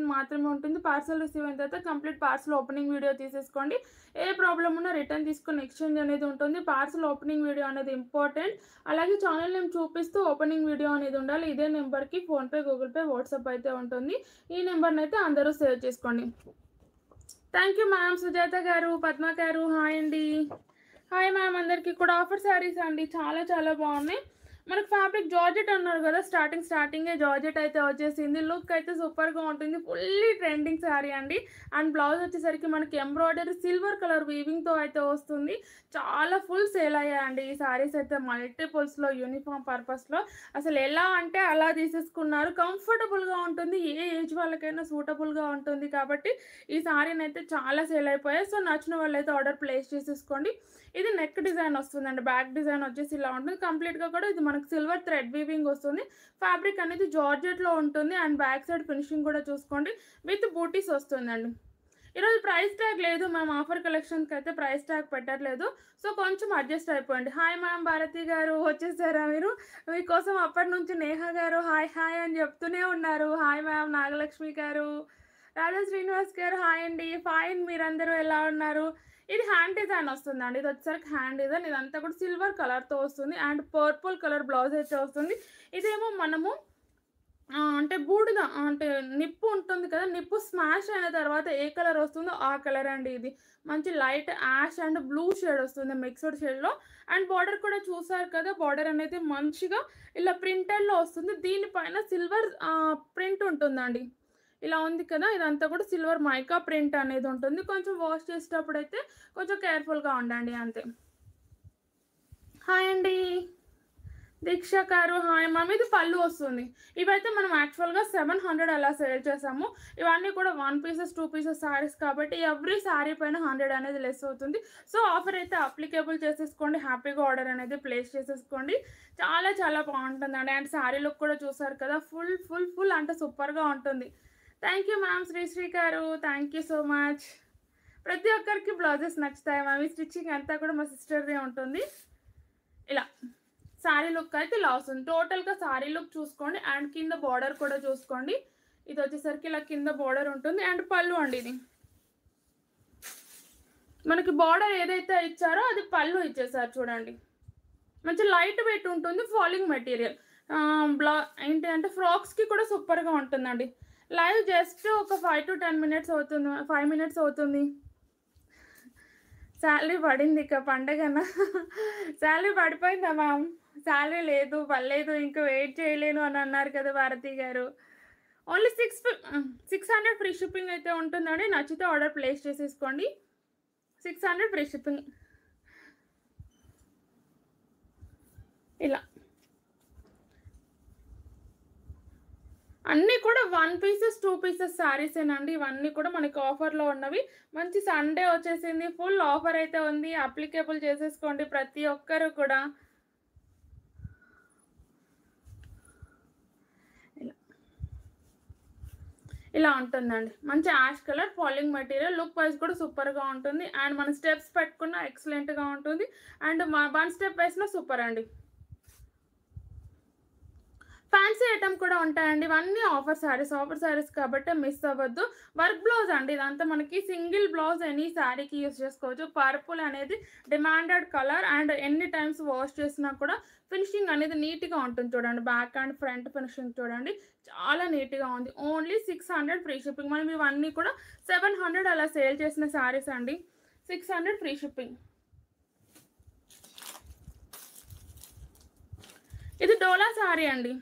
Shipment మాత్రమే ఉంటుంది. Parcel receive అయిన తర్వాత కంప్లీట్ పార్సల్ ఓపెనింగ్ వీడియో తీసేసుకోండి. ఏ ప్రాబ్లం ఉన్నా రిటర్న్ తీసుకొని ఎక్స్చేంజ్ అనేది ఉంటుంది. పార్సల్ ఓపెనింగ్ వీడియో అనేది ఇంపార్టెంట్. అలాగే ఛానల్ నేమ్ చూపిస్తూ ఓపెనింగ్ వీడియో అనేది ఉండాలి. ఇదే నెంబర్కి ఫోన్పే, గూగుల్ పే, వాట్సాప్ అయితే ఉంటుంది. ఈ నెంబర్ని అయితే అందరూ సేవ్ చేసుకోండి. Thank you ma'am. సుజాత గారు, పద్మ గారు హాయ్ అండి. Hi ma'am. అందరికీ కూడా ఆఫర్ శారీస్ అండి, చాలా చాలా బాగున్నాయి. మనకు ఫ్యాబ్రిక్ జార్జెట్ అన్నారు కదా, స్టార్టింగే జార్జెట్ అయితే వచ్చేసింది. లుక్ అయితే సూపర్గా ఉంటుంది. ఫుల్లీ ట్రెండింగ్ శారీ అండి. అండ్ బ్లౌజ్ వచ్చేసరికి మనకి ఎంబ్రాయిడరీ సిల్వర్ కలర్ వీవింగ్తో అయితే వస్తుంది. చాలా ఫుల్ సేల్ అయ్యాయండి ఈ శారీస్ అయితే, మల్టిపుల్స్లో యూనిఫామ్ పర్పస్లో. అసలు ఎలా అంటే అలా తీసేసుకున్నారు. కంఫర్టబుల్గా ఉంటుంది, ఏ ఏజ్ వాళ్ళకైనా సూటబుల్గా ఉంటుంది. కాబట్టి ఈ శారీని అయితే చాలా సేల్ అయిపోయాయి. సో నచ్చిన వాళ్ళు అయితే ఆర్డర్ ప్లేస్ చేసేసుకోండి. ఇది నెక్ డిజైన్ వస్తుందండి. బ్యాక్ డిజైన్ వచ్చేసి ఇలా ఉంటుంది. కంప్లీట్గా కూడా ఇది మనకు సిల్వర్ థ్రెడ్ వీవింగ్ వస్తుంది. ఫ్యాబ్రిక్ అనేది జార్జెట్లో ఉంటుంది. అండ్ బ్యాక్ సైడ్ ఫినిషింగ్ కూడా చూసుకోండి, విత్ బూటీస్ వస్తుందండి. ఈరోజు ప్రైస్ ట్యాగ్ లేదు మ్యామ్, ఆఫర్ కలెక్షన్కి అయితే ప్రైస్ ట్యాగ్ పెట్టట్లేదు. సో కొంచెం అడ్జస్ట్ అయిపోండి. Hi ma'am. భారతి గారు వచ్చేసారా మీరు? మీకోసం అప్పటి నుంచి నేహ గారు హాయ్ హాయ్ అని చెప్తూనే ఉన్నారు. Hi ma'am. నాగలక్ష్మి గారు, రాధా శ్రీనివాస్ గారు హాయ్ అండి. ఫైన్, మీరందరూ ఎలా ఉన్నారు? ఇది హ్యాండ్ డిజైన్ వస్తుందండి. ఇది వచ్చేసరికి హ్యాండ్ డిజైన్. ఇదంతా కూడా సిల్వర్ కలర్తో వస్తుంది. అండ్ పర్పుల్ కలర్ బ్లౌజ్ అయితే వస్తుంది. ఇదేమో మనము అంటే బూడిద అంటే నిప్పు ఉంటుంది కదా, నిప్పు స్మాష్ అయిన తర్వాత ఏ కలర్ వస్తుందో ఆ కలర్ అండి. ఇది మంచి light ash and blue shade వస్తుంది, మిక్స్డ్ షేడ్లో. అండ్ బార్డర్ కూడా చూసారు కదా, బార్డర్ అనేది మంచిగా ఇలా ప్రింటెడ్లో వస్తుంది. దీనిపైన సిల్వర్ ప్రింట్ ఉంటుందండి. ఇలా ఉంది కదా, ఇదంతా కూడా సిల్వర్ మైకా ప్రింట్ అనేది ఉంటుంది. కొంచెం వాష్ చేసేటప్పుడు అయితే కొంచెం కేర్ఫుల్గా ఉండండి అంతే. హాయ్ అండి. దీక్ష గారు హాయ్ మ్యామ్. ఇది పళ్ళు వస్తుంది. ఇవైతే మనం యాక్చువల్గా 700 అలా సేల్ చేసాము. ఇవన్నీ కూడా 1 పీసెస్ 2 పీసెస్ శారీస్ కాబట్టి ఎవ్రీ శారీ పైన 100 అనేది లెస్ అవుతుంది. సో ఆఫర్ అయితే అప్లికేబుల్ చేసేసుకోండి. హ్యాపీగా ఆర్డర్ అనేది ప్లేస్ చేసేసుకోండి. చాలా చాలా బాగుంటుందండి. అండ్ శారీ లుక్ కూడా చూసారు కదా, ఫుల్ ఫుల్ ఫుల్ అంటే సూపర్గా ఉంటుంది. Thank you ma'am. శ్రీశ్రీ గారు థ్యాంక్ యూ సో మచ్. ప్రతి ఒక్కరికి బ్లౌజెస్ నచ్చుతాయి మ్యామ్. ఈ స్టిచ్చింగ్ అంతా కూడా మా సిస్టర్దే ఉంటుంది. ఇలా శారీ లుక్ అయితే ఇలా వస్తుంది. టోటల్గా శారీ లుక్ చూసుకోండి. అండ్ కింద బార్డర్ కూడా చూసుకోండి. ఇది వచ్చేసరికి ఇలా కింద బార్డర్ ఉంటుంది. అండ్ పళ్ళు అండి, ఇది మనకి బార్డర్ ఏదైతే ఇచ్చారో అది పళ్ళు ఇచ్చేసారు చూడండి. మంచి లైట్ వెయిట్ ఉంటుంది, ఫాలింగ్ మెటీరియల్. ఏంటి అంటే ఫ్రాక్స్కి కూడా సూపర్గా ఉంటుందండి. లైవ్ జస్ట్ ఒక 5 to 10 minutes అవుతుంది, 5 minutes అవుతుంది. శాలరీ పడింది, ఇక పండగన శాలరీ పడిపోయిందా మ్యామ్? శాలరీ లేదు, పర్లేదు, ఇంకా వెయిట్ చేయలేను అని అన్నారు కదా భారతి గారు. ఓన్లీ 600 ఫ్రీ షిప్పింగ్ అయితే ఉంటుందండి. నచ్చితే ఆర్డర్ ప్లేస్ చేసేసుకోండి. 600 ఫ్రీ షిప్పింగ్. ఇలా అన్నీ కూడా 1 పీసెస్ 2 పీసెస్ శారీసేనండి. ఇవన్నీ కూడా మనకి ఆఫర్లో ఉన్నవి. మంచి సండే వచ్చేసింది, ఫుల్ ఆఫర్ అయితే ఉంది. అప్లికేబుల్ చేసేసుకోండి ప్రతి ఒక్కరు కూడా. ఇలా ఉంటుందండి. మంచి ash colour falling material. Look wise కూడా సూపర్గా ఉంటుంది. అండ్ మన స్టెప్స్ పెట్టుకున్న ఎక్సలెంట్గా ఉంటుంది. అండ్ 1 స్టెప్ వేసినా సూపర్ అండి. ఫ్యాన్సీ ఐటమ్ కూడా ఉంటాయండి. ఇవన్నీ ఆఫర్ శారీస్ కాబట్టి మిస్ అవ్వద్దు. వర్క్ బ్లౌజ్ అండి. ఇదంతా మనకి సింగిల్ బ్లౌజ్ ఎనీ శారీకి యూజ్ చేసుకోవచ్చు. పర్పుల్ అనేది డిమాండెడ్ కలర్. అండ్ ఎన్ని టైమ్స్ వాష్ చేసినా కూడా ఫినిషింగ్ అనేది నీట్గా ఉంటుంది చూడండి. బ్యాక్ అండ్ ఫ్రంట్ ఫినిషింగ్ చూడండి, చాలా నీట్గా ఉంది. Only 600 free shipping. మనం ఇవన్నీ కూడా 700 అలా సేల్ చేసిన శారీస్ అండి. 600 ఫ్రీ షిప్పింగ్. ఇది డోలా శారీ అండి.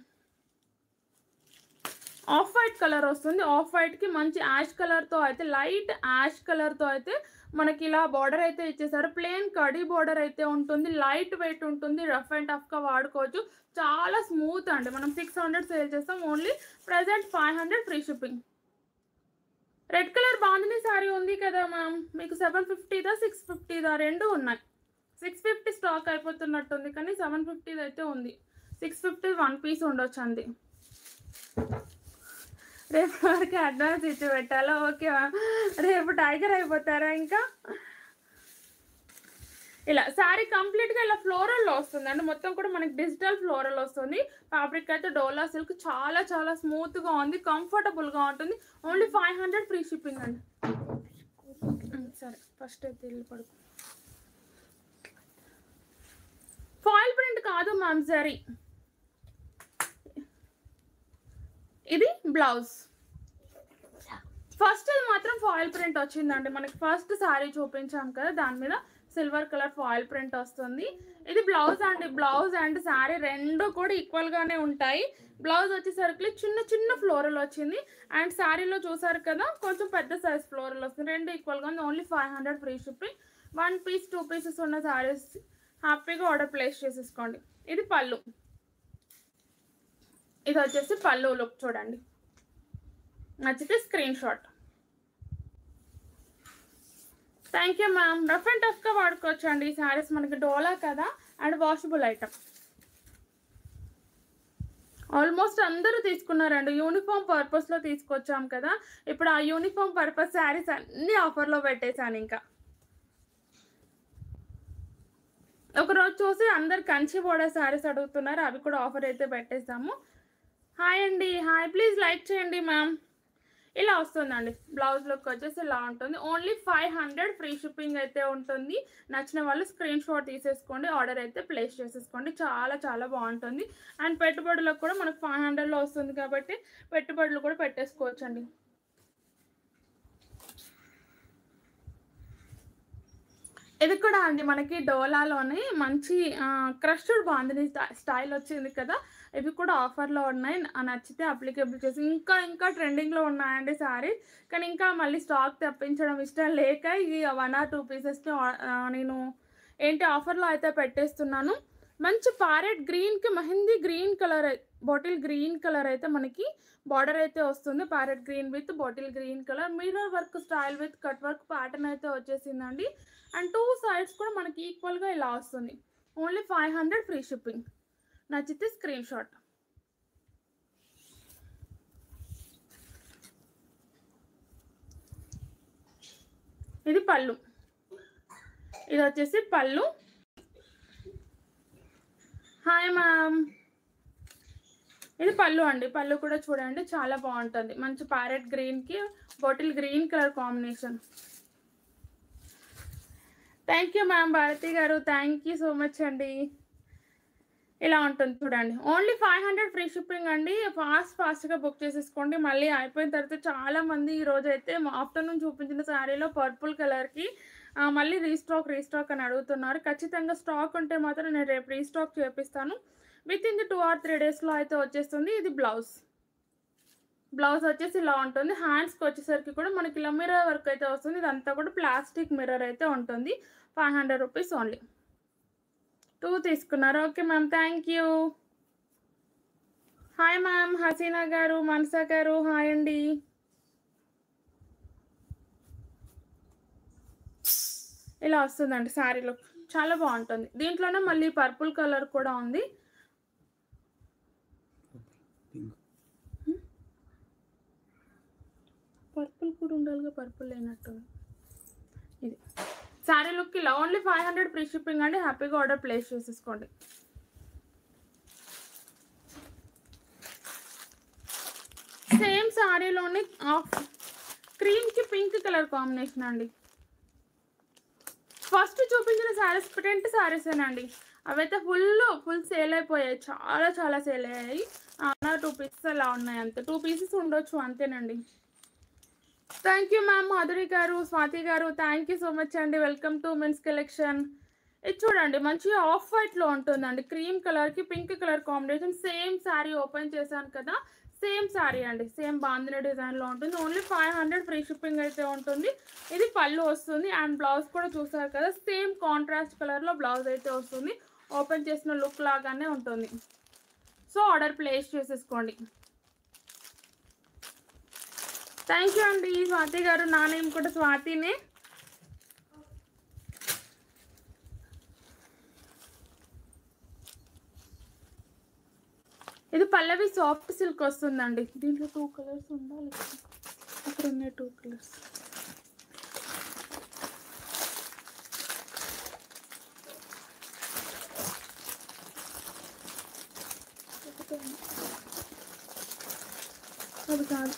ఆఫ్ వైట్ కలర్ వస్తుంది. ఆఫ్ వైట్కి మంచి యాష్ కలర్తో అయితే, లైట్ యాష్ కలర్తో అయితే మనకి ఇలా బార్డర్ అయితే ఇచ్చేసారు. ప్లెయిన్ కడీ బార్డర్ అయితే ఉంటుంది. లైట్ వెయిట్ ఉంటుంది. రఫ్ అండ్ టఫ్గా వాడుకోవచ్చు. చాలా స్మూత్ అండి. మనం 600 సేల్ చేస్తాం. Only present 500 free shipping. Red colour bandhani sari ఉంది కదా మ్యామ్, మీకు 750దా 650దా రెండు ఉన్నాయి. 650 స్టాక్ అయిపోతున్నట్టుంది, కానీ 750 అయితే ఉంది. 650 1 పీస్ ఉండొచ్చు అంది. రేపు వరకు అడ్వాన్స్ ఇచ్చి పెట్టాలా? Okay ma'am. రేపు టైగర్ అయిపోతారా ఇంకా? ఇలా శారీ కంప్లీట్గా ఇలా ఫ్లోరల్లో వస్తుంది అండి. మొత్తం కూడా మనకి డిజిటల్ ఫ్లోరల్ వస్తుంది. ఫ్యాబ్రిక్ అయితే డోలా సిల్క్ చాలా చాలా స్మూత్గా ఉంది, కంఫర్టబుల్గా ఉంటుంది. ఓన్లీ 500 ఫ్రీ షిప్పింగ్ అండి. సరే ఫస్ట్ అయితే ఇల్లు పడుకో. ఫాయిల్ ప్రింట్ కాదు మ్యామ్, జరీ. ఇది బ్లౌజ్. ఫస్ట్ ఇది మాత్రం ఫాయిల్ ప్రింట్ వచ్చిందండి మనకి. ఫస్ట్ శారీ చూపించాం కదా, దాని మీద సిల్వర్ కలర్ ఫాయిల్ ప్రింట్ వస్తుంది. ఇది బ్లౌజ్ అండి. బ్లౌజ్ అండ్ శారీ రెండు కూడా ఈక్వల్గానే ఉంటాయి. బ్లౌజ్ వచ్చేసరికి చిన్న చిన్న ఫ్లోరల్ వచ్చింది, అండ్ శారీలో చూసారు కదా కొంచెం పెద్ద సైజ్ ఫ్లోరల్ వస్తుంది. రెండు ఈక్వల్గా ఉంది. Only 500 free shipping. 1 piece 2 pieces ఉన్న శారీస్ హ్యాపీగా ఆర్డర్ ప్లేస్ చేసేసుకోండి. ఇది పళ్ళు. ఇది వచ్చేసి పళ్ళు లుక్ చూడండి. నచ్చితే screen shot. Thank you ma'am. Rough and టఫ్గా వాడుకోవచ్చు అండి ఈ శారీస్. మనకి డోలా కదా, అండ్ వాషబుల్ ఐటమ్. ఆల్మోస్ట్ అందరూ తీసుకున్నారండి. యూనిఫామ్ పర్పస్లో తీసుకొచ్చాం కదా, ఇప్పుడు ఆ యూనిఫామ్ పర్పస్ శారీస్ అన్నీ ఆఫర్లో పెట్టేశాను. ఇంకా ఒకరోజు చూసి అందరు కంచి బోర్డర్ శారీస్ అడుగుతున్నారు, అవి కూడా ఆఫర్ అయితే పెట్టేస్తాము. హాయ్ అండి, హాయ్. ప్లీజ్ లైక్ చేయండి మ్యామ్. ఇలా వస్తుందండి. బ్లౌజ్ లుక్ వచ్చేసి ఇలా ఉంటుంది. ఓన్లీ 500 ఫ్రీ షిప్పింగ్ అయితే ఉంటుంది. నచ్చిన వాళ్ళు స్క్రీన్ షాట్ తీసేసుకోండి, ఆర్డర్ అయితే ప్లేస్ చేసేసుకోండి. చాలా చాలా బాగుంటుంది. అండ్ పెట్టుబడులకు కూడా మనకు 500లో వస్తుంది కాబట్టి పెట్టుబడులు కూడా పెట్టేసుకోవచ్చు అండి. ఇది కూడా అండి మనకి డోలాలోనే మంచి క్రష్డ్ బాందిని స్టైల్ వచ్చింది కదా, ఇవి కూడా ఆఫర్లో ఉన్నాయి. నచ్చితే అప్లికేబుల్ చేసి ఇంకా ఇంకా ట్రెండింగ్లో ఉన్నాయండి శారీ. కానీ ఇంకా మళ్ళీ స్టాక్ తెప్పించడం ఇష్టం లేక ఈ 1 or 2 పీసెస్ని నేను ఆఫర్లో అయితే పెట్టేస్తున్నాను. మంచి ప్యారెట్ గ్రీన్కి mehndi green colour, bottle green colour అయితే మనకి బార్డర్ అయితే వస్తుంది. Parrot green with bottle green colour, mirror work style with cut work pattern అయితే వచ్చేసిందండి. అండ్ 2 సైడ్స్ కూడా మనకి ఈక్వల్గా ఇలా వస్తుంది. Only 500 free shipping. నచ్చితే స్క్రీన్ షాట్. ఇది పళ్ళు. ఇది వచ్చేసి పళ్ళు. Hi ma'am. ఇది పళ్ళు అండి. పళ్ళు కూడా చూడండి చాలా బాగుంటుంది. మంచి ప్యారెట్ గ్రీన్కి bottle green colour combination. Thank you ma'am. Bharati garu thank you so much అండి. ఇలా ఉంటుంది చూడండి. ఓన్లీ 500 ఫ్రీ షిప్పింగ్ అండి. ఫాస్ట్గా బుక్ చేసేసుకోండి. మళ్ళీ అయిపోయిన తర్వాత చాలామంది ఈరోజు అయితే ఆఫ్టర్నూన్ చూపించిన శారీలో పర్పుల్ కలర్కి మళ్ళీ రీస్టాక్ అని అడుగుతున్నారు. ఖచ్చితంగా స్టాక్ ఉంటే మాత్రం నేను రేపు రీస్టాక్ చేపిస్తాను. విత్ ఇన్ ది 2 or 3 డేస్లో అయితే వచ్చేస్తుంది. ఇది బ్లౌజ్. బ్లౌజ్ వచ్చేసి ఇలా ఉంటుంది. హ్యాండ్స్కి వచ్చేసరికి కూడా మనకి ఇలా మిర్రర్ వర్క్ అయితే వస్తుంది. ఇదంతా కూడా ప్లాస్టిక్ మిర్రర్ అయితే ఉంటుంది. 500 రూపీస్ ఓన్లీ. 2 తీసుకున్నారు. Okay ma'am, thank you. Hi ma'am. Haseena garu, Manasa గారు హాయ్ అండి. ఇలా వస్తుందండి శారీ లుక్, చాలా బాగుంటుంది. దీంట్లోనే మళ్ళీ పర్పుల్ కలర్ కూడా ఉంది. పర్పుల్ కూడా ఉండాలిగా, పర్పుల్ లేనట్టు. ఇది శారీ లుక్ ఇలా. ఓన్లీ 500 ఫ్రీ షిప్పింగ్ అండి. హ్యాపీగా ఆర్డర్ ప్లేస్ చేసేసుకోండి. సేమ్ శారీలోని క్రీమ్కి పింక్ కలర్ కాంబినేషన్ అండి. ఫస్ట్ చూపించిన శారీస్ 10 శారీసేనండి. అవైతే ఫుల్ సేల్ అయిపోయాయి. చాలా చాలా సేల్ అయ్యాయి. 2 పీసెస్ అలా ఉన్నాయి అంతే. 2 పీసెస్ ఉండొచ్చు అంతేనండి. Thank you ma'am. Madhuri garu, Swathi garu thank you so much అండి. Welcome to men's collection. ఇది చూడండి మంచి ఆఫ్ వైట్లో ఉంటుందండి. క్రీమ్ కలర్కి pink colour combination. Same sari open చేశాను కదా, సేమ్ శారీ అండి. సేమ్ బాందిని డిజైన్లో ఉంటుంది. ఓన్లీ 500 ఫ్రీ షిప్పింగ్ అయితే ఉంటుంది. ఇది పళ్ళు వస్తుంది. అండ్ బ్లౌజ్ కూడా చూసారు కదా, సేమ్ కాంట్రాస్ట్ కలర్లో బ్లౌజ్ అయితే వస్తుంది. ఓపెన్ చేసిన లుక్ లాగానే ఉంటుంది. సో ఆర్డర్ ప్లేస్ చేసేసుకోండి. థ్యాంక్ యూ అండి స్వాతి గారు. నా నేమ్ కూడా స్వాతినే. ఇది పల్లవి సాఫ్ట్ సిల్క్ వస్తుందండి. దీంట్లో 2 కలర్స్ ఉండాలి. అక్కడ ఉన్నాయి 2 కలర్స్. అది కాదు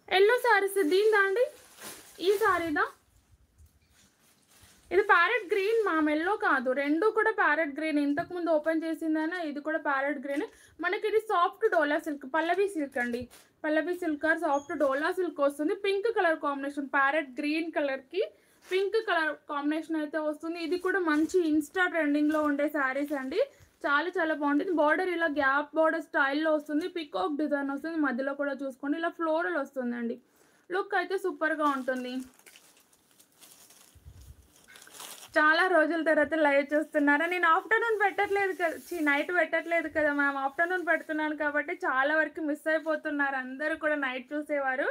ఎల్లో శారీస్ దీందా అండి ఈ శారీదా ఇది ప్యారెట్ గ్రీన్ మ్యామ్ ఎల్లో కాదు రెండు కూడా ప్యారెట్ గ్రీన్ ఇంతకుముందు ఓపెన్ చేసిందైనా ఇది కూడా ప్యారెట్ గ్రీన్ మనకి ఇది సాఫ్ట్ డోలా సిల్క్ పల్లవి సిల్క్ అండి పల్లవి సిల్క్ సాఫ్ట్ డోలా సిల్క్ వస్తుంది pink colour combination parrot green కలర్కి పింక్ కలర్ కాంబినేషన్ అయితే వస్తుంది ఇది కూడా మంచి ఇన్స్టా ట్రెండింగ్లో ఉండే శారీస్ అండి చాలా బాగుంటుంది బార్డర్ ఇలా గ్యాప్ బార్డర్ స్టైల్లో వస్తుంది పికాక్ డిజైన్ వస్తుంది మధ్యలో కూడా చూసుకోండి ఇలా ఫ్లోరల్ వస్తుందండి లుక్ అయితే సూపర్గా ఉంటుంది చాలా రోజుల తర్వాత లైవ్ చూస్తున్నారా నేను ఆఫ్టర్నూన్ పెట్టట్లేదు కదా నైట్ పెట్టట్లేదు కదా మ్యామ్ ఆఫ్టర్నూన్ పెడుతున్నాను కాబట్టి చాలా వరకు మిస్ అయిపోతున్నారు అందరూ కూడా నైట్ చూసేవారు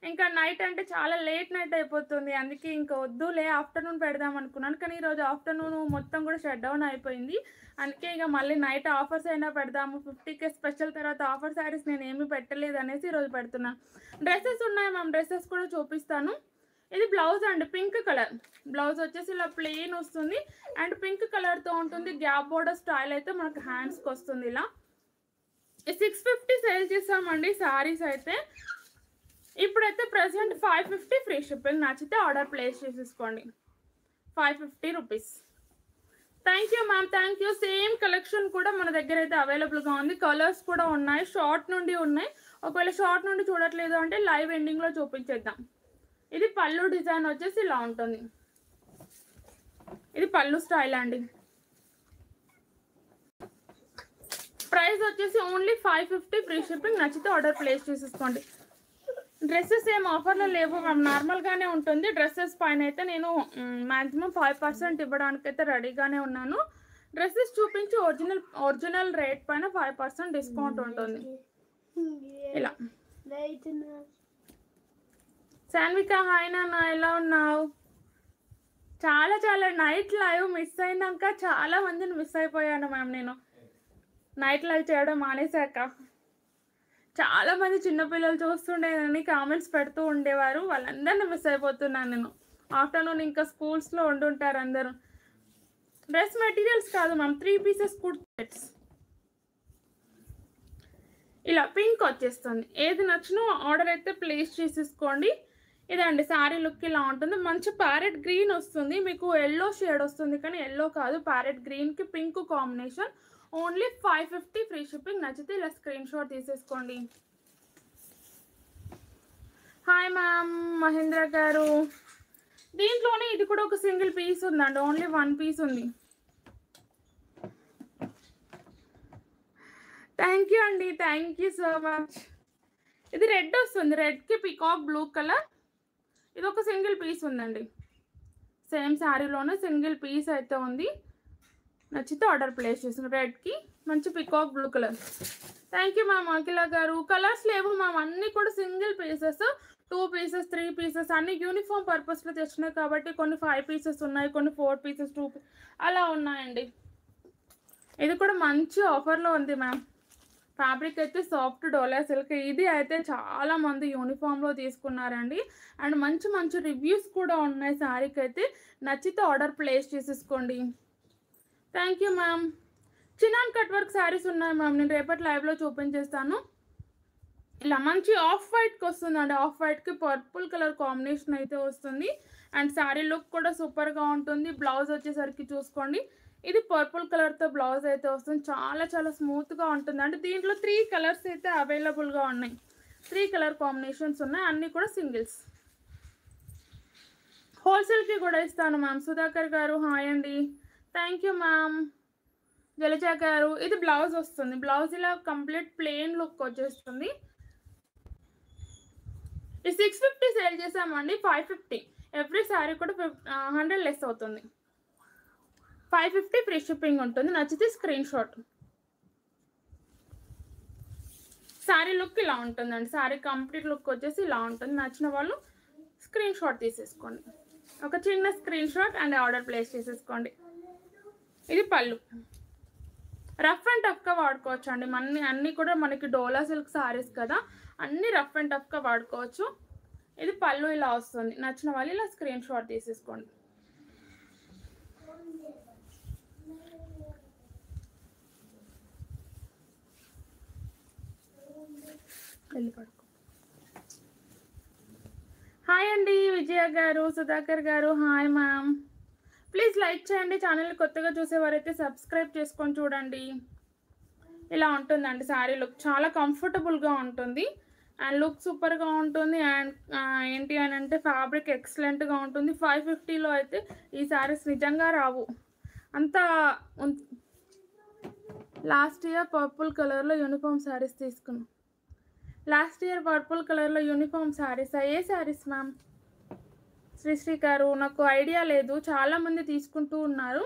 ఇంకా నైట్ అంటే చాలా లేట్ నైట్ అయిపోతుంది అందుకే ఇంకా వద్దులే ఆఫ్టర్నూన్ పెడదాం అనుకున్నాను కానీ ఈరోజు ఆఫ్టర్నూన్ మొత్తం కూడా షట్ డౌన్ అయిపోయింది అందుకే ఇక మళ్ళీ నైట్ ఆఫర్స్ అయినా పెడదాము 50K స్పెషల్ తర్వాత ఆఫర్ శారీస్ నేను ఏమీ పెట్టలేదు అనేసి ఈరోజు పెడుతున్నాను డ్రెస్సెస్ ఉన్నాయి మ్యామ్ డ్రెస్సెస్ కూడా చూపిస్తాను ఇది బ్లౌజ్ అండి పింక్ కలర్ బ్లౌజ్ వచ్చేసి ఇలా ప్లెయిన్ వస్తుంది అండ్ పింక్ కలర్తో ఉంటుంది గ్యాప్ బోర్డర్ స్టైల్ అయితే మనకు హ్యాండ్స్కి వస్తుంది ఇలా 650 సేల్ చేసామండి శారీస్ అయితే ఇప్పుడైతే ప్రజెంట్ 550 ఫ్రీ షిప్పింగ్ నచ్చితే ఆర్డర్ ప్లేస్ చేసేసుకోండి 550 rupees thank you ma'am thank you same collection కూడా మన దగ్గర అయితే అవైలబుల్గా ఉంది కలర్స్ కూడా ఉన్నాయి షార్ట్ నుండి ఉన్నాయి ఒకవేళ షార్ట్ నుండి చూడట్లేదు అంటే లైవ్ ఎండింగ్లో చూపించేద్దాం ఇది పళ్ళు డిజైన్ వచ్చేసి ఇలా ఉంటుంది ఇది పళ్ళు స్టైల్ అండి ప్రైస్ వచ్చేసి ఓన్లీ 550 ఫ్రీ షిప్పింగ్ నచ్చితే ఆర్డర్ ప్లేస్ చేసేసుకోండి డ్రెస్సెస్ ఏం ఆఫర్లో లేవు మ్యామ్ నార్మల్గానే ఉంటుంది డ్రెస్సెస్ పైన అయితే నేను మ్యాక్సిమం 5% ఇవ్వడానికి అయితే రెడీగానే ఉన్నాను డ్రెస్సెస్ చూపించి ఒరిజినల్ రేట్ పైన 5% డిస్కౌంట్ ఉంటుంది ఇలా శాన్విక హాయ్ నాన్న ఎలా ఉన్నావు చాలా నైట్ లైవ్ మిస్ అయినాక చాలా మందిని మిస్ అయిపోయాను మ్యామ్ నేను నైట్ లైవ్ చేయడం మానేశాక చాలా మంది చిన్నపిల్లలు చూస్తుండేదని కామెంట్స్ పెడుతూ ఉండేవారు వాళ్ళందరినీ మిస్ అయిపోతున్నాను నేను ఆఫ్టర్నూన్ ఇంకా స్కూల్స్లో ఉండుంటారు అందరూ డ్రెస్ మెటీరియల్స్ కాదు మ్యామ్ 3 పీసెస్ కుర్తా సెట్స్ ఇలా పింక్ వచ్చేస్తుంది ఏది నచ్చినో ఆర్డర్ అయితే ప్లేస్ చేసేసుకోండి ఇదండి శారీ లుక్ ఇలా ఉంటుంది మంచి ప్యారెట్ గ్రీన్ వస్తుంది మీకు ఎల్లో షేడ్ వస్తుంది కానీ ఎల్లో కాదు ప్యారెట్ గ్రీన్కి pink combination only 550 free shipping నచ్చితే ఇలా స్క్రీన్ షాట్ తీసేసుకోండి హాయ్ మ్యామ్ మహేంద్ర గారు దీంట్లోనే ఇది కూడా ఒక సింగిల్ పీస్ ఉందండి ఓన్లీ 1 పీస్ ఉంది థ్యాంక్ యూ అండి థ్యాంక్ యూ సో మచ్ ఇది రెడ్ వస్తుంది రెడ్కి పికాక్ బ్లూ కలర్ ఇది ఒక సింగిల్ పీస్ ఉందండి సేమ్ శారీలోనే సింగిల్ పీస్ అయితే ఉంది నచ్చితే ఆర్డర్ ప్లేస్ చేసాను రెడ్కి మంచి peacock blue colour thank you ma'am Akhila garu colours లేవు మ్యామ్ అన్నీ కూడా సింగిల్ పీసెస్ 2 పీసెస్ 3 పీసెస్ అన్ని యూనిఫామ్ పర్పస్లో తెచ్చినాయి కాబట్టి కొన్ని 5 పీసెస్ ఉన్నాయి కొన్ని 4 పీసెస్ 2 అలా ఉన్నాయండి ఇది కూడా మంచి ఆఫర్లో ఉంది మ్యామ్ ఫ్యాబ్రిక్ అయితే సాఫ్ట్ డోలా సిల్క్ ఇది అయితే చాలా మంది యూనిఫామ్లో తీసుకున్నారండి అండ్ మంచి రివ్యూస్ కూడా ఉన్నాయి శారీకి అయితే నచ్చితే ఆర్డర్ ప్లేస్ చేసేసుకోండి thank you ma'am chinon cut work saris ఉన్నాయి మ్యామ్ నేను రేపటి లైవ్లో చూపించేస్తాను ఇలా మంచి ఆఫ్ వైట్కి వస్తుందండి ఆఫ్ వైట్కి పర్పుల్ కలర్ కాంబినేషన్ అయితే వస్తుంది అండ్ శారీ లుక్ కూడా సూపర్గా ఉంటుంది బ్లౌజ్ వచ్చేసరికి చూసుకోండి ఇది పర్పుల్ కలర్తో బ్లౌజ్ అయితే వస్తుంది చాలా స్మూత్గా ఉంటుంది అంటే దీంట్లో 3 కలర్స్ అయితే అవైలబుల్గా ఉన్నాయి 3 కలర్ కాంబినేషన్స్ ఉన్నాయి అన్నీ కూడా సింగిల్స్ హోల్సేల్కి కూడా ఇస్తాను మ్యామ్ సుధాకర్ గారు హాయ్ అండి థ్యాంక్ యూ మ్యామ్ జలజ గారు ఇది బ్లౌజ్ వస్తుంది బ్లౌజ్ ఇలా కంప్లీట్ ప్లెయిన్ లుక్ వచ్చేస్తుంది ఇది 650 సేల్ చేసామండి 550 ఎవ్రీ శారీ కూడా 100 లెస్ అవుతుంది 550 ఫ్రీ షిప్పింగ్ ఉంటుంది నచ్చితే స్క్రీన్ షాట్ శారీ లుక్ ఇలా ఉంటుందండి శారీ కంప్లీట్ లుక్ వచ్చేసి ఇలా ఉంటుంది నచ్చిన వాళ్ళు స్క్రీన్ షాట్ తీసేసుకోండి ఒక చిన్న screen shot and order place చేసేసుకోండి ఇది పళ్ళు రఫ్ అండ్ టఫ్గా వాడుకోవచ్చు అండి అన్నీ కూడా మనకి డోలా సిల్క్ శారీస్ కదా అన్నీ రఫ్ అండ్ టఫ్గా వాడుకోవచ్చు ఇది పళ్ళు ఇలా వస్తుంది నచ్చిన వాళ్ళు ఇలా స్క్రీన్ షాట్ తీసేసుకోండి వెళ్ళి పడుకో. హాయ్ అండి విజయ గారు, సుధాకర్ గారు, హాయ్ మ్యామ్. ప్లీజ్ లైక్ చేయండి. ఛానల్ని కొత్తగా చూసేవారైతే సబ్స్క్రైబ్ చేసుకొని చూడండి. ఇలా ఉంటుందండి శారీ లుక్, చాలా కంఫర్టబుల్గా ఉంటుంది అండ్ లుక్ సూపర్గా ఉంటుంది. అండ్ ఏంటి అని అంటే ఫ్యాబ్రిక్ ఎక్సలెంట్గా ఉంటుంది. 550లో అయితే ఈ శారీస్ నిజంగా రావు అంత. లాస్ట్ ఇయర్ పర్పుల్ కలర్లో యూనిఫామ్ శారీస్ తీసుకున్నాం. లాస్ట్ ఇయర్ పర్పుల్ కలర్లో యూనిఫామ్ శారీస్. ఏ శారీస్ మ్యామ్? శ్రీశ్రీ గారు, నాకు ఐడియా లేదు, చాలామంది తీసుకుంటూ ఉన్నారు.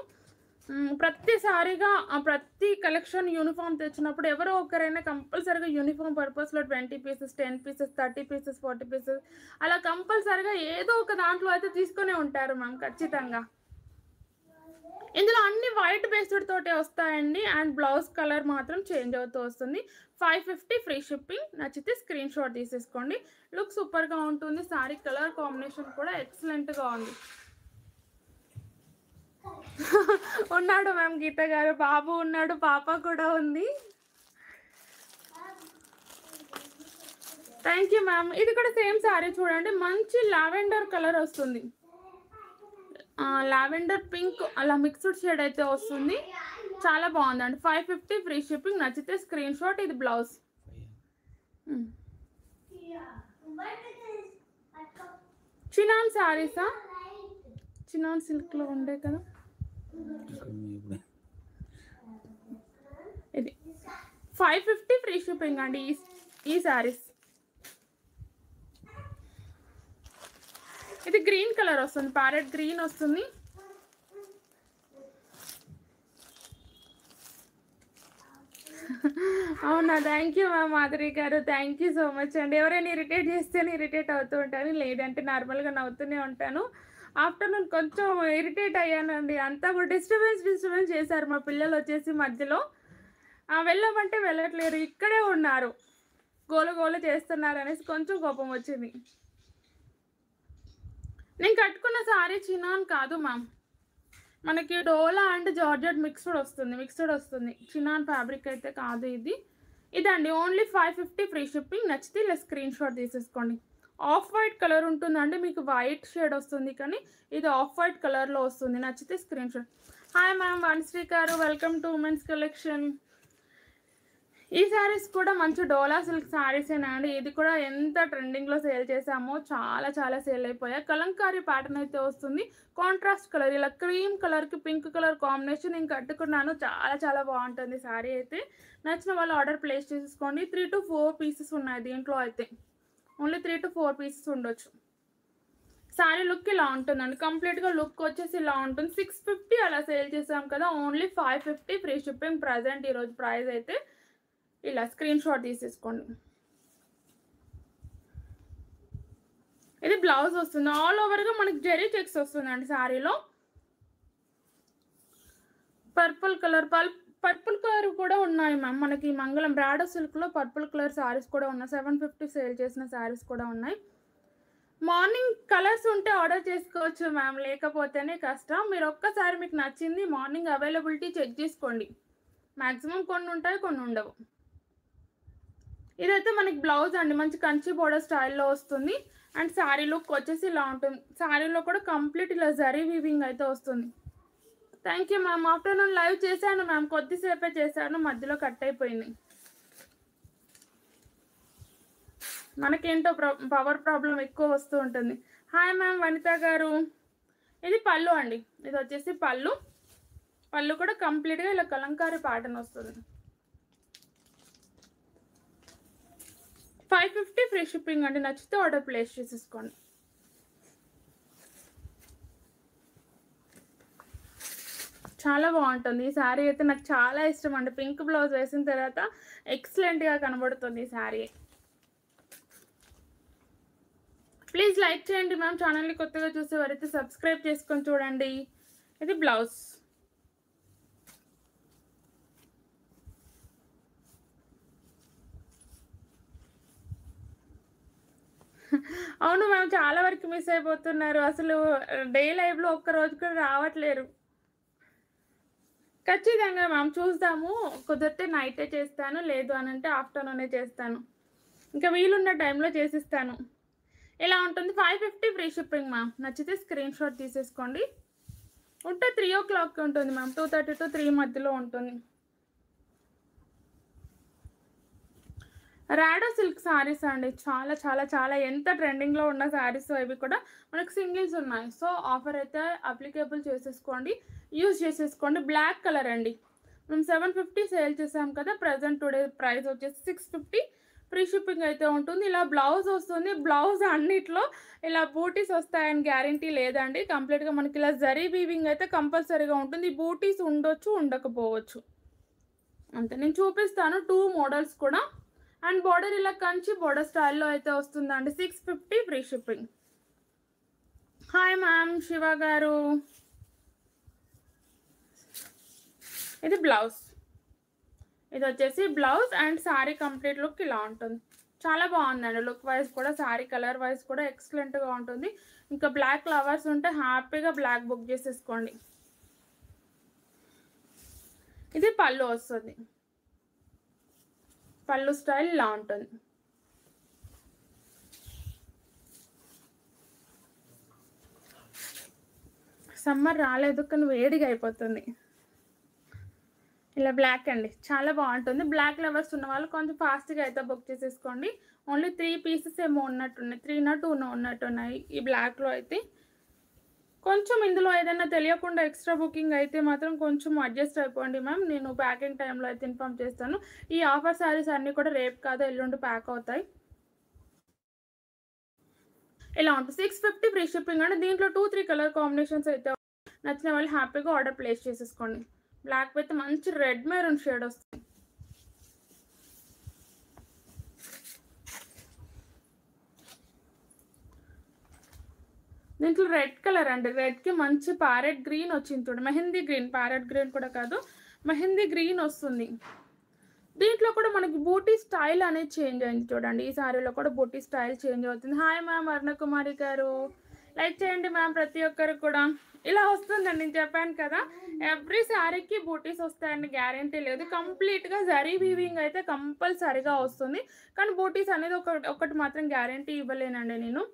ప్రతిసారిగా ప్రతి కలెక్షన్ యూనిఫామ్ తెచ్చినప్పుడు ఎవరో ఒకరైనా కంపల్సరీగా యూనిఫామ్ పర్పస్లో 20 పీసెస్, 10 పీసెస్, 30 పీసెస్, 40 పీసెస్ అలా కంపల్సరీగా ఏదో ఒక దాంట్లో అయితే తీసుకునే ఉంటారు మ్యామ్ ఖచ్చితంగా. ఇందులో అన్ని వైట్ బేస్డ్ తోటే వస్తాయండి అండ్ బ్లౌజ్ కలర్ మాత్రం చేంజ్ అవుతూ వస్తుంది. 550 ఫ్రీ షిప్పింగ్. నచ్చితే స్క్రీన్ షాట్ తీసేసుకోండి. లుక్ సూపర్గా ఉంటుంది. సారీ కలర్ కాంబినేషన్ కూడా ఎక్సలెంట్గా ఉంది. ఉన్నాడు మ్యామ్ గీత గారు, బాబు ఉన్నాడు, పాప కూడా ఉంది. Thank you ma'am. ఇది కూడా సేమ్ సారీ చూడండి, మంచి లావెండర్ కలర్ వస్తుంది, లావెండర్ పింక్ అలా మిక్స్డ్ షేడ్ అయితే వస్తుంది. చాలా బాగుందండి. 550 ఫ్రీ షిప్పింగ్. నచ్చితే స్క్రీన్ షాట్. ఇది బ్లౌజ్. చినాన్ శారీసా? చినాన్ సిల్క్లో ఉండే కదా ఇది. 550 ఫ్రీ షిప్పింగ్ అండి ఈ శారీస్. ఇది గ్రీన్ కలర్ వస్తుంది, ప్యారెట్ గ్రీన్ వస్తుంది. అవునా, థ్యాంక్ యూ మ్యామ్ మాధురి గారు, థ్యాంక్ యూ సో మచ్ అండి. ఎవరైనా ఇరిటేట్ చేస్తేనే ఇరిటేట్ అవుతూ ఉంటాను, లేదంటే నార్మల్గా నవ్వుతూనే ఉంటాను. ఆఫ్టర్నూన్ కొంచెం ఇరిటేట్ అయ్యానండి, అంతా కూడా డిస్టర్బెన్స్ చేశారు మా పిల్లలు వచ్చేసి మధ్యలో. వెళ్ళమంటే వెళ్ళట్లేరు, ఇక్కడే ఉన్నారు, గోల చేస్తున్నారు అనేసి కొంచెం కోపం వచ్చింది. నేను కట్టుకున్న సారీ చినాన్ కాదు మ్యామ్, మనకి డోలా అండ్ జార్జెట్ మిక్స్డ్ వస్తుంది. చినాన్ ఫ్యాబ్రిక్ అయితే కాదు ఇది. ఇదండి ఓన్లీ 550 ఫ్రీ షిప్పింగ్. నచ్చితే ఇలా స్క్రీన్ షాట్ తీసేసుకోండి. ఆఫ్ వైట్ కలర్ ఉంటుందండి, మీకు వైట్ షేడ్ వస్తుంది కానీ ఇది ఆఫ్ వైట్ కలర్లో వస్తుంది. నచ్చితే screen shot. Hi ma'am Vanisri గారు, వెల్కమ్ టు ఉమెన్స్ కలెక్షన్. ఈ శారీస్ కూడా మంచి డోలా సిల్క్ శారీసేనా అండి. ఇది కూడా ఎంత ట్రెండింగ్లో సేల్ చేసామో, చాలా సేల్ అయిపోయాయి. కలంకారీ ప్యాటర్న్ అయితే వస్తుంది, కాంట్రాస్ట్ కలర్, ఇలా క్రీమ్ కలర్కి పింక్ కలర్ కాంబినేషన్ నేను కట్టుకున్నాను. చాలా బాగుంటుంది శారీ అయితే. నచ్చిన వాళ్ళు ఆర్డర్ ప్లేస్ చేసుకోండి. 3 to 4 పీసెస్ ఉన్నాయి దీంట్లో అయితే, ఓన్లీ 3 to 4 పీసెస్ ఉండొచ్చు. శారీ లుక్ ఇలా ఉంటుందండి, కంప్లీట్గా లుక్ వచ్చేసి ఇలా ఉంటుంది. 650 అలా సేల్ చేసాం కదా, ఓన్లీ 550 ఫ్రీ షిప్పింగ్. ప్రజెంట్ ఈరోజు ప్రైస్ అయితే ఇలా స్క్రీన్ షాట్ తీసేసుకోండి. ఇది బ్లౌజ్ వస్తుంది, ఆల్ ఓవర్గా మనకి జెరీ చెక్స్ వస్తుందండి శారీలో. పర్పుల్ కలర్ కూడా ఉన్నాయి మ్యామ్. మనకి మంగళం బ్రాడో సిల్క్లో పర్పుల్ కలర్ శారీస్ కూడా ఉన్నాయి. 750 సేల్ చేసిన శారీస్ కూడా ఉన్నాయి. మార్నింగ్ కలర్స్ ఉంటే ఆర్డర్ చేసుకోవచ్చు మ్యామ్, లేకపోతేనే కష్టం. మీరు ఒక్కసారి మీకు నచ్చింది మార్నింగ్ అవైలబిలిటీ చెక్ చేసుకోండి. మ్యాక్సిమం కొన్ని ఉంటాయి, కొన్ని ఉండవు. ఇదైతే మనకి బ్లౌజ్ అండి, మంచి కంచి బోర్డర్ స్టైల్లో వస్తుంది. అండ్ శారీ లుక్ వచ్చేసి ఇలా ఉంటుంది. శారీలో కూడా కంప్లీట్ ఇలా జరీ వీవింగ్ అయితే వస్తుంది. Thank you ma'am. Afternoon live చేశాను మ్యామ్, కొద్దిసేపే చేశాను, మధ్యలో కట్ అయిపోయింది. మనకేంటో పవర్ ప్రాబ్లం ఎక్కువ వస్తూ ఉంటుంది. హాయ్ మ్యామ్ వనిత గారు. ఇది పళ్ళు అండి, ఇది వచ్చేసి పళ్ళు కూడా కంప్లీట్గా ఇలా కలంకారీ ప్యాటర్న్ వస్తుంది. 550 ఫ్రీ షిప్పింగ్ అండి. నచ్చితే ఆర్డర్ ప్లేస్ చేసేసుకోండి. చాలా బాగుంటుంది ఈ శారీ అయితే, నాకు చాలా ఇష్టం అండి. పింక్ బ్లౌజ్ వేసిన తర్వాత ఎక్సలెంట్గా కనబడుతుంది ఈ శారీ. ప్లీజ్ లైక్ చేయండి మ్యామ్, ఛానల్ని కొత్తగా చూసేవారైతే సబ్స్క్రైబ్ చేసుకొని చూడండి. ఇది బ్లౌజ్. అవును మ్యామ్, చాలా వరకు మిస్ అయిపోతున్నారు. అసలు డే లైవ్లో ఒక్కరోజు కూడా రావట్లేరు. ఖచ్చితంగా మ్యామ్ చూస్తాము, కుదిరితే నైటే చేస్తాను, లేదు అని అంటే ఆఫ్టర్నూనే చేస్తాను. ఇంకా వీలున్న టైంలో చేసిస్తాను. ఇలా ఉంటుంది. 550 ఫ్రీ షిప్పింగ్ మ్యామ్. నచ్చితే స్క్రీన్ షాట్ తీసేసుకోండి. ఉంటే 3 o'clock ఉంటుంది మ్యామ్. 2:30 to 3 మధ్యలో ఉంటుంది. రాడో సిల్క్ శారీస్ అండి. చాలా చాలా చాలా ఎంత ట్రెండింగ్లో ఉన్న శారీస్ అవి కూడా మనకు సింగిల్స్ ఉన్నాయి. సో ఆఫర్ అయితే అప్లికేబుల్ చేసేసుకోండి, యూజ్ చేసేసుకోండి. బ్లాక్ కలర్ అండి. మేము 750 సేల్ చేసాం కదా, ప్రజెంట్ టుడే ప్రైస్ వచ్చేసి 650. ఫ్రీ షిప్పింగ్ అయితే ఉంటుంది. ఇలా బ్లౌజ్ వస్తుంది. బ్లౌజ్ అన్నిట్లో ఇలా బూటీస్ వస్తాయని గ్యారంటీ లేదండి. కంప్లీట్గా మనకి ఇలా జరీ వీవింగ్ అయితే కంపల్సరీగా ఉంటుంది. బూటీస్ ఉండొచ్చు, ఉండకపోవచ్చు అంతే. నేను చూపిస్తాను 2 మోడల్స్ కూడా. అండ్ బోర్డర్ ఇలా కంచి బోర్డర్ స్టైల్లో అయితే వస్తుందండి. 650 free shipping. Hi ma'am Shiva గారు. ఇది బ్లౌజ్. ఇది వచ్చేసి blouse and sari complete look ఇలా ఉంటుంది. చాలా బాగుందండి. లుక్ వైజ్ కూడా శారీ కలర్ వైజ్ కూడా ఎక్సలెంట్గా ఉంటుంది. ఇంకా బ్లాక్ ఫ్లవర్స్ ఉంటే హ్యాపీగా బ్లాక్ బుక్ చేసేసుకోండి. ఇది పళ్ళు వస్తుంది. పళ్ళు స్టైల్ ఇలా ఉంటుంది. సమ్మర్ రాలేదు కానీ వేడిగా అయిపోతుంది. ఇలా బ్లాక్ అండి, చాలా బాగుంటుంది. బ్లాక్ లవర్స్ ఉన్న వాళ్ళు కొంచెం ఫాస్ట్గా అయితే బుక్ చేసేసుకోండి. ఓన్లీ 3 పీసెస్ ఏమో ఉన్నట్టున్నాయి, 3 or 2 ఉన్నట్టున్నాయి ఈ బ్లాక్లో అయితే. కొంచెం ఇందులో ఏదైనా తెలియకుండా ఎక్స్ట్రా బుకింగ్ అయితే మాత్రం కొంచెం అడ్జస్ట్ అయిపోండి మ్యామ్. నేను ప్యాకింగ్ టైంలో అయితే ఇన్ఫామ్ చేస్తాను. ఈ ఆఫర్ శారీస్ అన్నీ కూడా రేపు కాదు ఎల్లుండి ప్యాక్ అవుతాయి. ఇలా ఉంటుంది. 650 ఫ్రీ షిప్పింగ్ అండి. దీంట్లో 2-3 కలర్ కాంబినేషన్స్ అయితే నచ్చిన వాళ్ళు హ్యాపీగా ఆర్డర్ ప్లేస్ చేసేసుకోండి. బ్లాక్ విత్ మంచి రెడ్ మెరూన్ షేడ్ వస్తుంది. దీంట్లో రెడ్ కలర్ అండి. రెడ్కి మంచి ప్యారెట్ గ్రీన్ వచ్చింది చూడండి. మెహందీ గ్రీన్, ప్యారెట్ గ్రీన్ కూడా కాదు, మెహందీ గ్రీన్ వస్తుంది. దీంట్లో కూడా మనకి బూటీ స్టైల్ అనేది చేంజ్ అయింది చూడండి. ఈ శారీలో కూడా బూటీ స్టైల్ చేంజ్ అవుతుంది. హాయ్ మ్యామ్ అరుణకుమారి గారు. లైక్ చేయండి మ్యామ్ ప్రతి ఒక్కరు కూడా. ఇలా వస్తుందండి. నేను చెప్పాను కదా, ఎవ్రీ శారీకి బూటీస్ వస్తాయని గ్యారంటీ లేదు. కంప్లీట్గా జరీ వీవింగ్ అయితే కంపల్సరీగా వస్తుంది. కానీ బూటీస్ అనేది ఒకటి మాత్రం గ్యారంటీ ఇవ్వలేనండి నేను.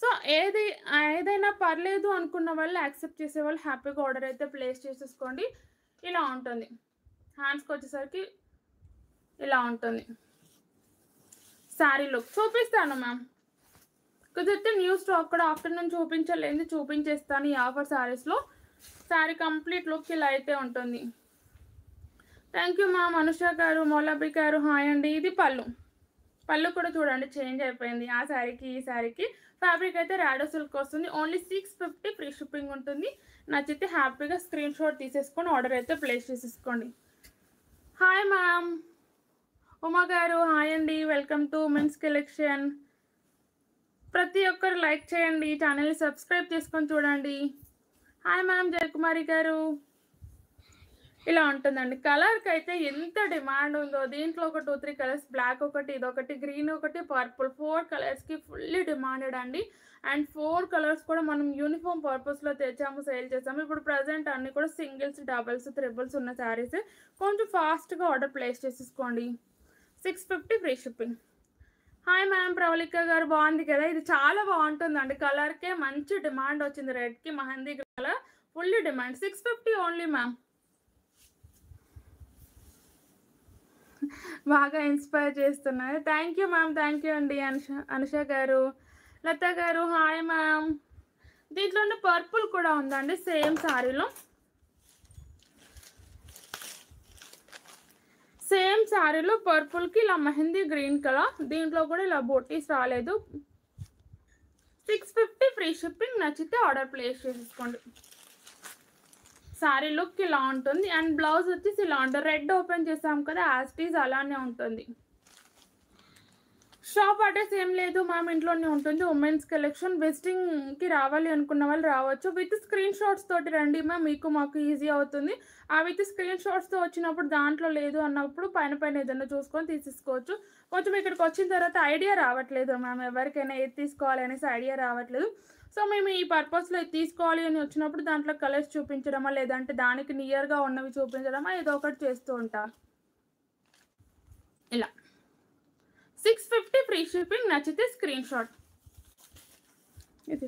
సో ఏదైనా పర్లేదు అనుకున్న వాళ్ళు, యాక్సెప్ట్ చేసే వాళ్ళు హ్యాపీగా ఆర్డర్ అయితే ప్లేస్ చేసేసుకోండి. ఇలా ఉంటుంది. హ్యాండ్స్కి వచ్చేసరికి ఇలా ఉంటుంది. శారీ లుక్ చూపిస్తాను మ్యామ్. కుదిరితే న్యూ స్టాక్ కూడా ఆఫ్టర్నూన్ చూపించలేదు, చూపించేస్తాను. ఈ ఆఫర్ శారీస్లో శారీ కంప్లీట్ లుక్ ఇలా అయితే ఉంటుంది. Thank you ma'am. అనుష గారు, మౌలబీ గారు హాయ్ అండి. ఇది పళ్ళు. పళ్ళు కూడా చూడండి చేంజ్ అయిపోయింది ఆ శారీకి ఈ శారీకి. ఫ్యాబ్రిక్ అయితే రాడో సిల్క్ వస్తుంది. ఓన్లీ 650 ఫ్రీ షిప్పింగ్ ఉంటుంది. నచ్చితే హ్యాపీగా స్క్రీన్ షాట్ తీసేసుకొని ఆర్డర్ అయితే ప్లేస్ చేసేసుకోండి. Hi ma'am. Uma garu hi అండి. Welcome to women's collection. ప్రతి ఒక్కరు లైక్ చేయండి, ఛానల్ని సబ్స్క్రైబ్ చేసుకొని చూడండి. హాయ్ మ్యామ్ జయకుమారి గారు. ఇలా ఉంటుందండి. కలర్కి అయితే ఎంత డిమాండ్ ఉందో. దీంట్లో ఒక 2-3 కలర్స్, బ్లాక్ ఒకటి, ఇదొకటి, గ్రీన్ ఒకటి, పర్పుల్, 4 కలర్స్కి ఫుల్లీ డిమాండెడ్ అండి. అండ్ 4 కలర్స్ కూడా మనం యూనిఫామ్ పర్పస్లో తెచ్చాము, సేల్ చేసాము. ఇప్పుడు ప్రజెంట్ అన్నీ కూడా సింగిల్స్, డబల్స్, త్రిబుల్స్ ఉన్న శారీస్. కొంచెం ఫాస్ట్గా ఆర్డర్ ప్లేస్ చేసేసుకోండి. 650 free shipping. Hi ma'am Pravallika garu. బాగుంది కదా, ఇది చాలా బాగుంటుందండి. కలర్కే మంచి డిమాండ్ వచ్చింది. రెడ్కి mehndi colour fully demand. 650 only ma'am. బాగా ఇన్స్పైర్ చేస్తున్నారు. Thank you ma'am. Thank you అండి. అనుష గారు, లత గారు హాయ్ మ్యామ్. దీంట్లోనే పర్పుల్ కూడా ఉందండి సేమ్ శారీలో. సేమ్ శారీలో పర్పుల్కి ఇలా మెహందీ గ్రీన్ కలర్. దీంట్లో కూడా ఇలా బోటీస్ రాలేదు. 650 ఫ్రీ షిప్పింగ్. నచ్చితే ఆర్డర్ ప్లేస్ చేసేసుకోండి. శారీ లుక్ ఇలా ఉంటుంది. అండ్ బ్లౌజ్ వచ్చేసి ఇలా ఉంటుంది. రెడ్ ఓపెన్ చేసాం కదా, యాస్టీస్ అలానే ఉంటుంది. షాప్ అడ్రస్ ఏం లేదు మ్యామ్, ఇంట్లోనే ఉంటుంది. Women's collection. విజిటింగ్కి రావాలి అనుకున్న వాళ్ళు రావచ్చు. విత్ స్క్రీన్ షాట్స్ తోటి రండి మ్యామ్, మీకు మాకు ఈజీ అవుతుంది. ఆ విత్ స్క్రీన్ షాట్స్తో వచ్చినప్పుడు దాంట్లో లేదు అన్నప్పుడు పైన ఏదైనా చూసుకొని తీసేసుకోవచ్చు. కొంచెం ఇక్కడికి వచ్చిన తర్వాత ఐడియా రావట్లేదు మ్యామ్, ఎవరికైనా ఏది తీసుకోవాలి అనేసి ఐడియా రావట్లేదు. సో మేము ఈ పర్పస్లో ఇది తీసుకోవాలి అని వచ్చినప్పుడు దాంట్లో కలర్స్ చూపించడమా, లేదంటే దానికి నియర్గా ఉన్నవి చూపించడమా, ఏదో ఒకటి చేస్తూ ఉంటా. ఇలా 650 ఫ్రీ షిప్పింగ్. నచ్చితే స్క్రీన్ షాట్. ఇది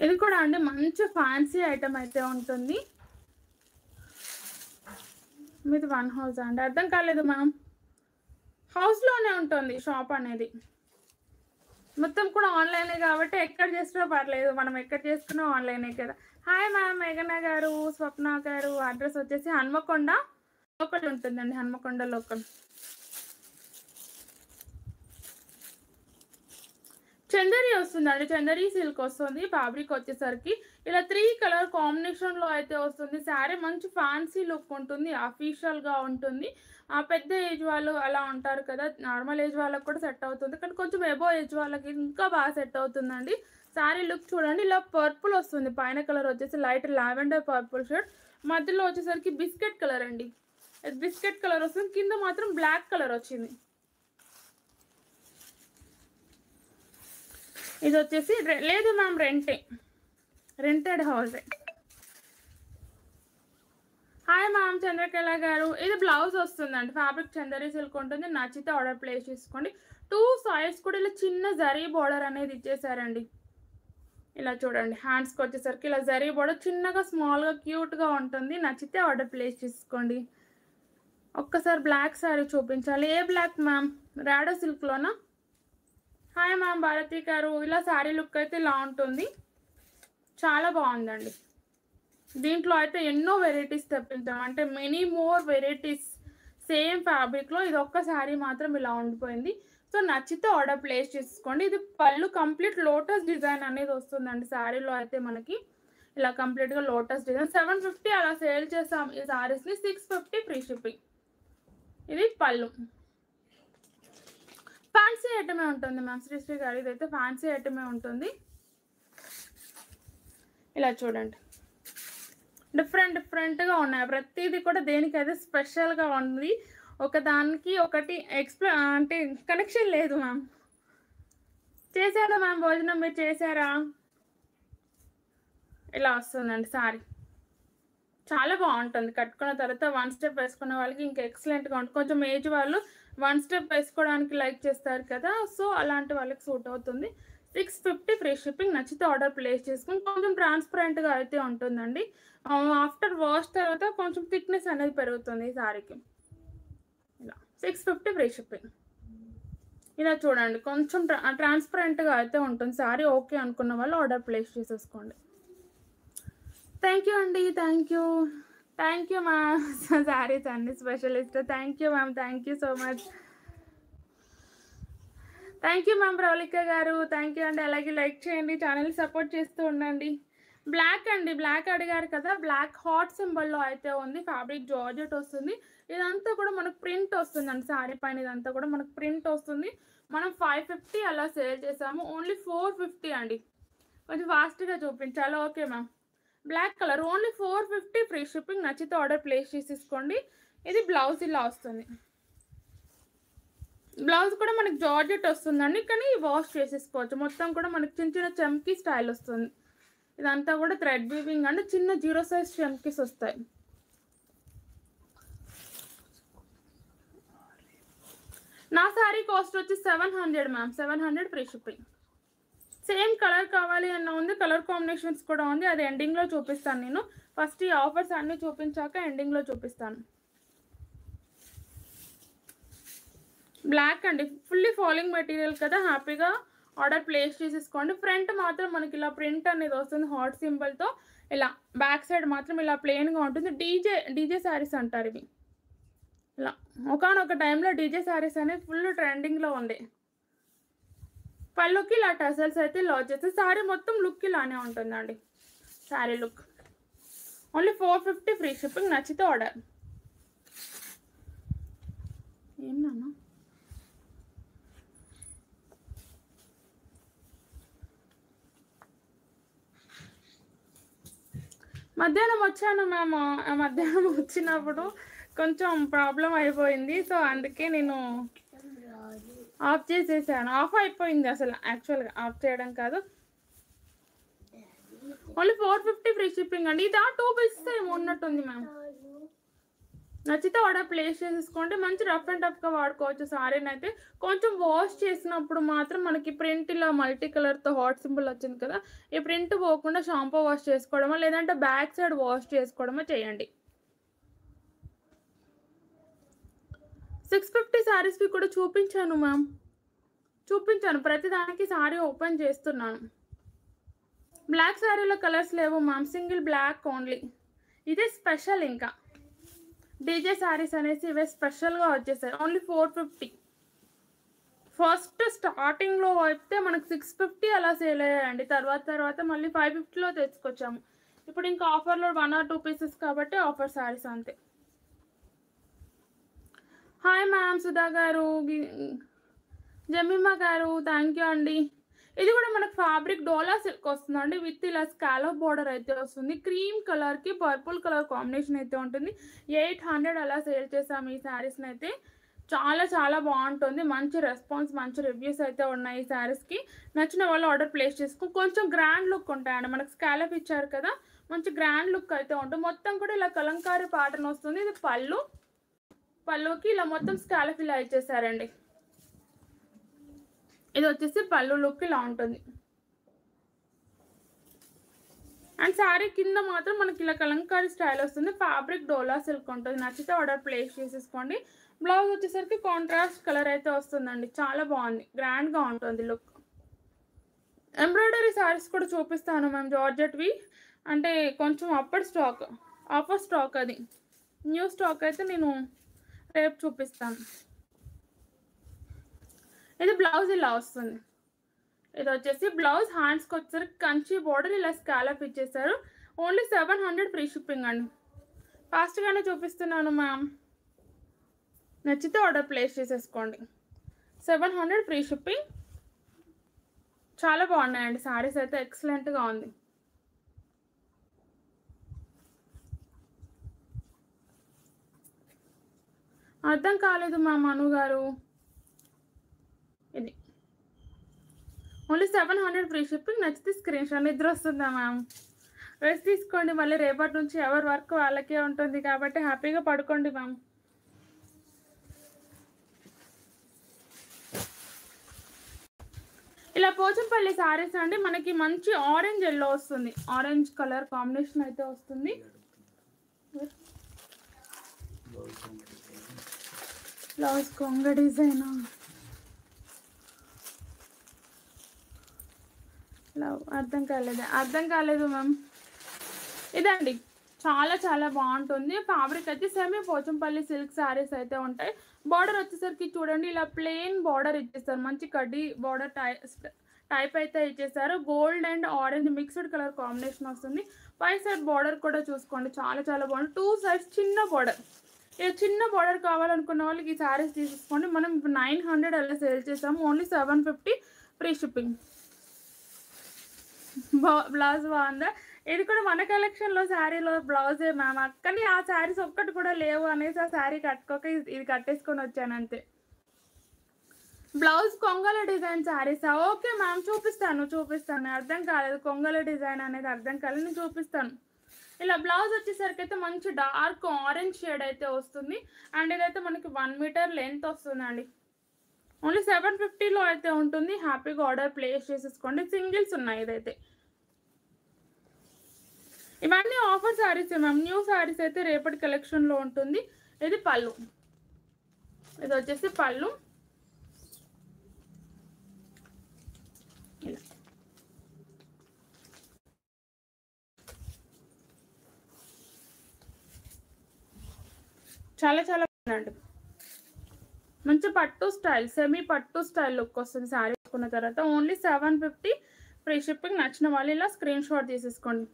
ఇది కూడా అండి మంచి ఫ్యాన్సీ ఐటమ్ అయితే ఉంటుంది. మీది 1 హౌస్ అండి, అర్థం కాలేదు మ్యామ్. హౌస్లోనే ఉంటుంది షాప్ అనేది, మొత్తం కూడా ఆన్లైనే కాబట్టి ఎక్కడ చేసినా పర్లేదు, మనం ఎక్కడ చేసుకున్నా ఆన్లైనే కదా. హాయ్ మ్యామ్ మేఘన గారు, స్వప్న గారు. అడ్రస్ వచ్చేసి హన్మకొండ లోకల్ ఉంటుందండి, హన్మకొండ లోకల్. చందరి వస్తుందండి, చందరి సిల్క్ వస్తుంది. ఫ్యాబ్రిక్ వచ్చేసరికి ఇలా 3 కలర్ కాంబినేషన్లో అయితే వస్తుంది. శారీ మంచి ఫ్యాన్సీ లుక్ ఉంటుంది, అఫీషియల్గా ఉంటుంది. పెద్ద ఏజ్ వాళ్ళు అలా ఉంటారు కదా, నార్మల్ ఏజ్ వాళ్ళకి కూడా సెట్ అవుతుంది, కానీ కొంచెం ఎబో ఏజ్ వాళ్ళకి ఇంకా బాగా సెట్ అవుతుందండి. శారీ లుక్ చూడండి, ఇలా పర్పుల్ వస్తుంది. పైన కలర్ వచ్చేసి లైట్ లావెండర్ పర్పుల్ షేడ్, మధ్యలో వచ్చేసరికి బిస్కెట్ కలర్ అండి, బిస్కెట్ కలర్ వస్తుంది. కింద మాత్రం బ్లాక్ కలర్ వచ్చింది. ఇది వచ్చేసి లేదు మ్యామ్, రెంటెడ్ హౌసే. Hi ma'am Chandrakala garu. ఇది బ్లౌజ్ వస్తుందండి, ఫ్యాబ్రిక్ చందరి సిల్క్ ఉంటుంది. నచ్చితే ఆర్డర్ ప్లేస్ చేసుకోండి. 2 సైడ్స్ కూడా ఇలా చిన్న జరీ బోర్డర్ అనేది ఇచ్చేసారండి. ఇలా చూడండి, హ్యాండ్స్కి వచ్చేసరికి ఇలా జరీ బోర్డర్ చిన్నగా స్మాల్గా క్యూట్గా ఉంటుంది. నచ్చితే ఆర్డర్ ప్లేస్ చేసుకోండి. ఒక్కసారి బ్లాక్ శారీ చూపించాలి. ఏ బ్లాక్ మ్యామ్? రాడో సిల్క్లోనా? హాయ్ మ్యామ్ భారతి గారు. ఇలా శారీ లుక్ అయితే ఇలా ఉంటుంది, చాలా బాగుందండి. దీంట్లో అయితే ఎన్నో వెరైటీస్ తెప్పించాం, అంటే మెనీ మోర్ వెరైటీస్ సేమ్ ఫ్యాబ్రిక్లో. ఇది ఒక్క శారీ మాత్రం ఇలా ఉండిపోయింది. సో నచ్చితే ఆర్డర్ ప్లేస్ చేసుకోండి. ఇది పళ్ళు కంప్లీట్ లోటస్ డిజైన్ అనేది వస్తుందండి శారీలో. అయితే మనకి ఇలా కంప్లీట్గా లోటస్ డిజైన్. 750 అలా సేల్ చేస్తాం ఈ శారీస్ని. 650 ఫ్రీ షిప్పింగ్. ఇది పళ్ళు. ఫ్యాన్సీ ఐటమే ఉంటుంది మ్యామ్ శ్రీశ్రీ గారు, ఇదైతే ఫ్యాన్సీ ఐటమే ఉంటుంది. ఇలా చూడండి, డిఫరెంట్గా ఉన్నాయి. ప్రతిదీ కూడా దేనికైతే స్పెషల్గా ఉంది, ఒకదానికి ఒకటి అంటే కనెక్షన్ లేదు మ్యామ్. చేశారా మ్యామ్ భోజనం? మీరు చేశారా? ఇలా వస్తుందండి సారీ, చాలా బాగుంటుంది. కట్టుకున్న తర్వాత 1 స్టెప్ వేసుకున్న వాళ్ళకి ఇంకా ఎక్సలెంట్గా ఉంటుంది. కొంచెం ఏజ్ వాళ్ళు 1 స్టెప్ వేసుకోవడానికి లైక్ చేస్తారు కదా, సో అలాంటి వాళ్ళకి సూట్ అవుతుంది. 650 ఫ్రీ షిప్పింగ్. నచ్చితే ఆర్డర్ ప్లేస్ చేసుకుని. కొంచెం ట్రాన్స్పరెంట్గా అయితే ఉంటుందండి. ఆఫ్టర్ వాష్ తర్వాత కొంచెం థిక్నెస్ అనేది పెరుగుతుంది ఈ శారీకి. ఇలా 650 ఫ్రీ షిప్పింగ్. ఇలా చూడండి, కొంచెం ట్రాన్స్పరెంట్గా అయితే ఉంటుంది శారీ. ఓకే అనుకున్న వాళ్ళు ఆర్డర్ ప్లేస్ చేసేసుకోండి. థ్యాంక్ యూ అండి, థ్యాంక్ యూ మ్యామ్. శారీస్ అన్ని specialist. Thank you ma'am, thank you so much. Thank you ma'am Pravallika garu, thank you అండి. అలాగే లైక్ చేయండి, ఛానల్ సపోర్ట్ చేస్తూ ఉండండి. బ్లాక్ అండి, బ్లాక్ అడిగారు కదా, బ్లాక్ హార్ట్ సింబల్లో అయితే ఉంది. ఫ్యాబ్రిక్ జార్జెట్ వస్తుంది. ఇదంతా కూడా మనకు ప్రింట్ వస్తుందండి శారీ పైన, ఇదంతా కూడా మనకు ప్రింట్ వస్తుంది. మనం 550 అలా సేల్ చేసాము, ఓన్లీ 450 అండి. కొంచెం ఫాస్ట్గా చూపించాలి. Okay ma'am. Black colour only 450 free shipping. నచ్చితే ఆర్డర్ ప్లేస్ చేసేసుకోండి. ఇది బ్లౌజ్ ఇలా వస్తుంది. బ్లౌజ్ కూడా మనకి జార్జెట్ వస్తుందండి, కానీ వాష్ చేసేసుకోవచ్చు. మొత్తం కూడా మనకి చిన్న చిన్న చమ్కీ స్టైల్ వస్తుంది. ఇదంతా కూడా థ్రెడ్ వీవింగ్ అండి, చిన్న 0 సైజ్ చమ్కీస్ వస్తాయి. నా శారీ కాస్ట్ వచ్చి 700 ma'am, 700 free shipping. Same colour కావాలి అన్న ఉంది, కలర్ కాంబినేషన్స్ కూడా ఉంది. అది ఎండింగ్లో చూపిస్తాను నేను. ఫస్ట్ ఈ ఆఫర్స్ అన్నీ చూపించాక ఎండింగ్లో చూపిస్తాను. బ్లాక్ అండి, ఫుల్లీ ఫాలింగ్ మెటీరియల్ కదా, హ్యాపీగా ఆర్డర్ ప్లేస్ చేసేసుకోండి. ఫ్రంట్ మాత్రం మనకి ఇలా ప్రింట్ అనేది వస్తుంది హార్ట్ సింబల్తో. ఇలా బ్యాక్ సైడ్ మాత్రం ఇలా ప్లెయిన్గా ఉంటుంది. డీజే శారీస్ అంటారు ఇవి. ఇలా ఒకనొక టైంలో డీజే శారీస్ అనేది ఫుల్ ట్రెండింగ్లో ఉంది. పళ్ళుకి ఇలా టసల్స్ అయితే ఇలా వచ్చేసి శారీ మొత్తం లుక్ ఇలానే ఉంటుందండి. Sari look only 450 free shipping. నచ్చితే ఆర్డర్. ఏం నాన్న మధ్యాహ్నం వచ్చాను మ్యామ్. మధ్యాహ్నం వచ్చినప్పుడు కొంచెం ప్రాబ్లం అయిపోయింది, సో అందుకే నేను ఆఫ్ చేసేసాను. ఆఫ్ అయిపోయింది అసలు, యాక్చువల్గా ఆఫ్ చేయడం కాదు. ఓన్లీ 450 ఫ్రీ షిప్పింగ్ అండి. ఇది 2 పీసెస్ ఏమో ఉన్నట్టుంది మ్యామ్. నచ్చితే ఆర్డర్ ప్లేస్ చేసేసుకోండి. మంచి రఫ్ అండ్ టఫ్గా వాడుకోవచ్చు సారీని అయితే. కొంచెం వాష్ చేసినప్పుడు మాత్రం మనకి ప్రింట్ ఇలా మల్టీ కలర్తో హాట్ సింబల్ వచ్చింది కదా, ఈ ప్రింట్ పోకుండా షాంపూ వాష్ చేసుకోవడమో లేదంటే బ్యాక్ సైడ్ వాష్ చేసుకోవడమో చేయండి. 650 శారీస్కి కూడా చూపించాను మ్యామ్, చూపించాను. ప్రతిదానికి సారీ ఓపెన్ చేస్తున్నాను. బ్లాక్ శారీలో కలర్స్ లేవు మ్యామ్, సింగిల్ బ్లాక్ ఓన్లీ. ఇదే స్పెషల్. ఇంకా డీజే శారీస్ అనేసి ఇవే స్పెషల్గా వచ్చేసాయి. ఓన్లీ 450. ఫస్ట్ స్టార్టింగ్లో అయితే మనకు 650 అలా సేల్ అయ్యాయండి. తర్వాత మళ్ళీ 550లో తెచ్చుకొచ్చాము. ఇప్పుడు ఇంకా ఆఫర్లో 1 or 2 పీసెస్ కాబట్టి ఆఫర్ శారీస్ అంతే. హాయ్ మ్యామ్, సుధా గారు, జమీమా గారు, థ్యాంక్ యూ అండి. ఇది కూడా మనకు ఫ్యాబ్రిక్ డోలా సిల్క్ వస్తుందండి. విత్ ఇలా స్కాలప్ బార్డర్ అయితే వస్తుంది. క్రీమ్ కలర్కి పర్పుల్ కలర్ కాంబినేషన్ అయితే ఉంటుంది. 800 అలా సేల్ చేసాము ఈ శారీస్ని అయితే. చాలా బాగుంటుంది. మంచి రెస్పాన్స్, మంచి రివ్యూస్ అయితే ఉన్నాయి ఈ శారీస్కి. నచ్చిన వాళ్ళు ఆర్డర్ ప్లేస్ చేసుకో. కొంచెం గ్రాండ్ లుక్ ఉంటాయండి. మనకు స్కాలప్ ఇచ్చారు కదా, మంచి గ్రాండ్ లుక్ అయితే ఉంటుంది. మొత్తం కూడా ఇలా కలంకారీ ప్యాటర్న్ వస్తుంది. ఇది పళ్ళుకి ఇలా మొత్తం స్కాలప్ ఇలా ఇచ్చేసారండి. ఇది వచ్చేసి పళ్ళు లుక్ ఇలా ఉంటుంది. అండ్ శారీ కింద మాత్రం మనకి ఇలా కలంకారీ స్టైల్ వస్తుంది. ఫ్యాబ్రిక్ డోలా సిల్క్ ఉంటుంది. నచ్చితే ఆర్డర్ ప్లేస్ చేసేసుకోండి. బ్లౌజ్ వచ్చేసరికి కాంట్రాస్ట్ కలర్ అయితే వస్తుందండి. చాలా బాగుంది, గ్రాండ్గా ఉంటుంది లుక్. ఎంబ్రాయిడరీ శారీస్ కూడా చూపిస్తాను మ్యామ్, జార్జెట్వి. అంటే కొంచెం ఆఫర్ స్టాక్ అది. న్యూ స్టాక్ అయితే నేను రేపు చూపిస్తాను. ఇది బ్లౌజ్ ఇలా వస్తుంది. ఇది వచ్చేసి బ్లౌజ్. హ్యాండ్స్కి వచ్చేసరికి కంచి బోర్డర్ ఇలా స్కాలప్ ఇచ్చేసారు. ఓన్లీ 700 ఫ్రీ షిప్పింగ్ అండి. ఫాస్ట్గానే చూపిస్తున్నాను మ్యామ్, నచ్చితే ఆర్డర్ ప్లేస్ చేసేసుకోండి. 700 ఫ్రీ షిప్పింగ్. చాలా బాగున్నాయండి శారీస్ అయితే, ఎక్సలెంట్గా ఉంది. అర్థం కాలేదు మ్యామ్ అను గారు. ఇది ఓన్లీ 700 ఫ్రీ షిప్పింగ్. నచ్చితే స్క్రీన్ షాట్. నిద్ర వస్తుందా మ్యామ్? రెస్ట్ తీసుకోండి, మళ్ళీ రేపటి నుంచి ఎవరి వర్క్ వాళ్ళకే ఉంటుంది కాబట్టి హ్యాపీగా పడుకోండి మ్యామ్. ఇలా పోచంపల్లి శారీస్ అండి. మనకి మంచి ఆరెంజ్ ఎల్లో వస్తుంది. ఆరెంజ్ కలర్ కాంబినేషన్ అయితే వస్తుంది. బ్లౌజ్ కొంగ డిజైనా? అర్థం కాలేదు మ్యామ్. ఇదండి, చాలా బాగుంటుంది. ఫ్యాబ్రిక్ అయితే సెమీ పోచంపల్లి సిల్క్ శారీస్ అయితే ఉంటాయి. బార్డర్ వచ్చేసరికి చూడండి ఇలా ప్లెయిన్ బార్డర్ ఇచ్చేస్తారు. మంచి కడ్డీ బార్డర్ టైప్ అయితే ఇచ్చేసారు. Gold and orange mixed colour combination వస్తుంది. పై సైడ్ బార్డర్ కూడా చూసుకోండి, చాలా బాగుంది. 2 sides చిన్న బార్డర్. ఇక చిన్న బార్డర్ కావాలనుకున్న వాళ్ళకి ఈ శారీస్ తీసుకోండి. మనం 900 అలా సేల్ చేసాము. Only 750 free shipping. బ్లౌజ్ బాగుందా? ఇది కూడా మన కలెక్షన్లో శారీలో బ్లౌజే మ్యామ్. కానీ ఆ శారీస్ ఒక్కటి కూడా లేవు అనేసి ఆ శారీ కట్టుకోక ఇది కట్టేసుకొని వచ్చాను అంతే. బ్లౌజ్ కొంగల డిజైన్ శారీసా? ఓకే మ్యామ్, చూపిస్తాను. అర్థం కాలేదు, కొంగల డిజైన్ అనేది అర్థం కాలేదు, నేను చూపిస్తాను. ఇలా బ్లౌజ్ వచ్చేసరికి అయితే మంచి డార్క్ ఆరెంజ్ షేడ్ అయితే వస్తుంది. అండ్ ఇదైతే మనకి 1 మీటర్ లెంత్ వస్తుందండి. ఓన్లీ 750లో అయితే ఉంటుంది. హ్యాపీగా ఆర్డర్ ప్లేస్ చేసేసుకోండి. సింగిల్స్ ఉన్నాయి. ఇదైతే ఇవన్నీ offer saris ma'am. New saris అయితే రేపటి కలెక్షన్లో ఉంటుంది. ఇది పళ్ళు. ఇది వచ్చేసి పళ్ళు. ఇలా చాలా బాగుందండి. మంచి పట్టు స్టైల్, సెమీ పట్టు స్టైల్ లుక్ వస్తుంది శారీ వేసుకున్న తర్వాత. Only 750 free shipping. నచ్చిన వాళ్ళు ఇలా స్క్రీన్ షాట్ తీసేసుకోండి.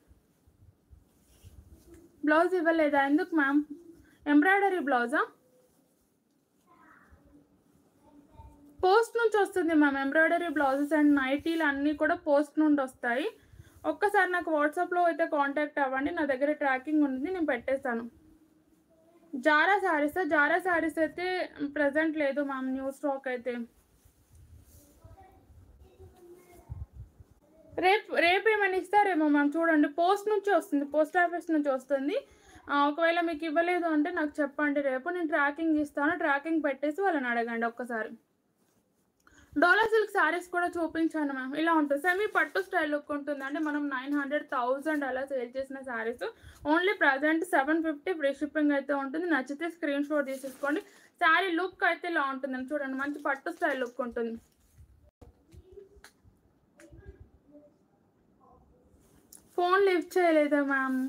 బ్లౌజ్ ఇవ్వలేదా? ఎందుకు మ్యామ్? ఎంబ్రాయిడరీ బ్లౌజా? పోస్ట్ నుంచి వస్తుంది మ్యామ్. ఎంబ్రాయిడరీ బ్లౌజెస్ అండ్ నైటీలు అన్నీ కూడా పోస్ట్ నుండి వస్తాయి. ఒక్కసారి నాకు వాట్సాప్లో అయితే కాంటాక్ట్ అవ్వండి. నా దగ్గర ట్రాకింగ్ ఉంది, నేను పెట్టేస్తాను. జారా శారీస్ అయితే ప్రజెంట్ లేదు మ్యామ్, న్యూ స్టాక్ అయితే. రేపు ఏమైనా ఇస్తారేమో మ్యామ్, చూడండి. పోస్ట్ నుంచి వస్తుంది, పోస్ట్ ఆఫీస్ నుంచి వస్తుంది. ఒకవేళ మీకు ఇవ్వలేదు అంటే నాకు చెప్పండి, రేపు నేను ట్రాకింగ్ ఇస్తాను. ట్రాకింగ్ పెట్టేసి వాళ్ళని అడగండి ఒక్కసారి. డోలా సిల్క్ శారీస్ కూడా చూపించాను మ్యామ్. ఇలా ఉంటుంది, సెమీ పట్టు స్టైల్ లుక్ ఉంటుంది. అంటే మనం 900,000 అలా సేల్ చేసిన saris only present 750 free shipping అయితే ఉంటుంది. నచ్చితే స్క్రీన్ షాట్ తీసేసుకోండి. శారీ లుక్ అయితే ఇలా ఉంటుందని చూడండి, మంచి పట్టు స్టైల్ లుక్ ఉంటుంది. ఫోన్ లిఫ్ట్ చేయలేదా మ్యామ్?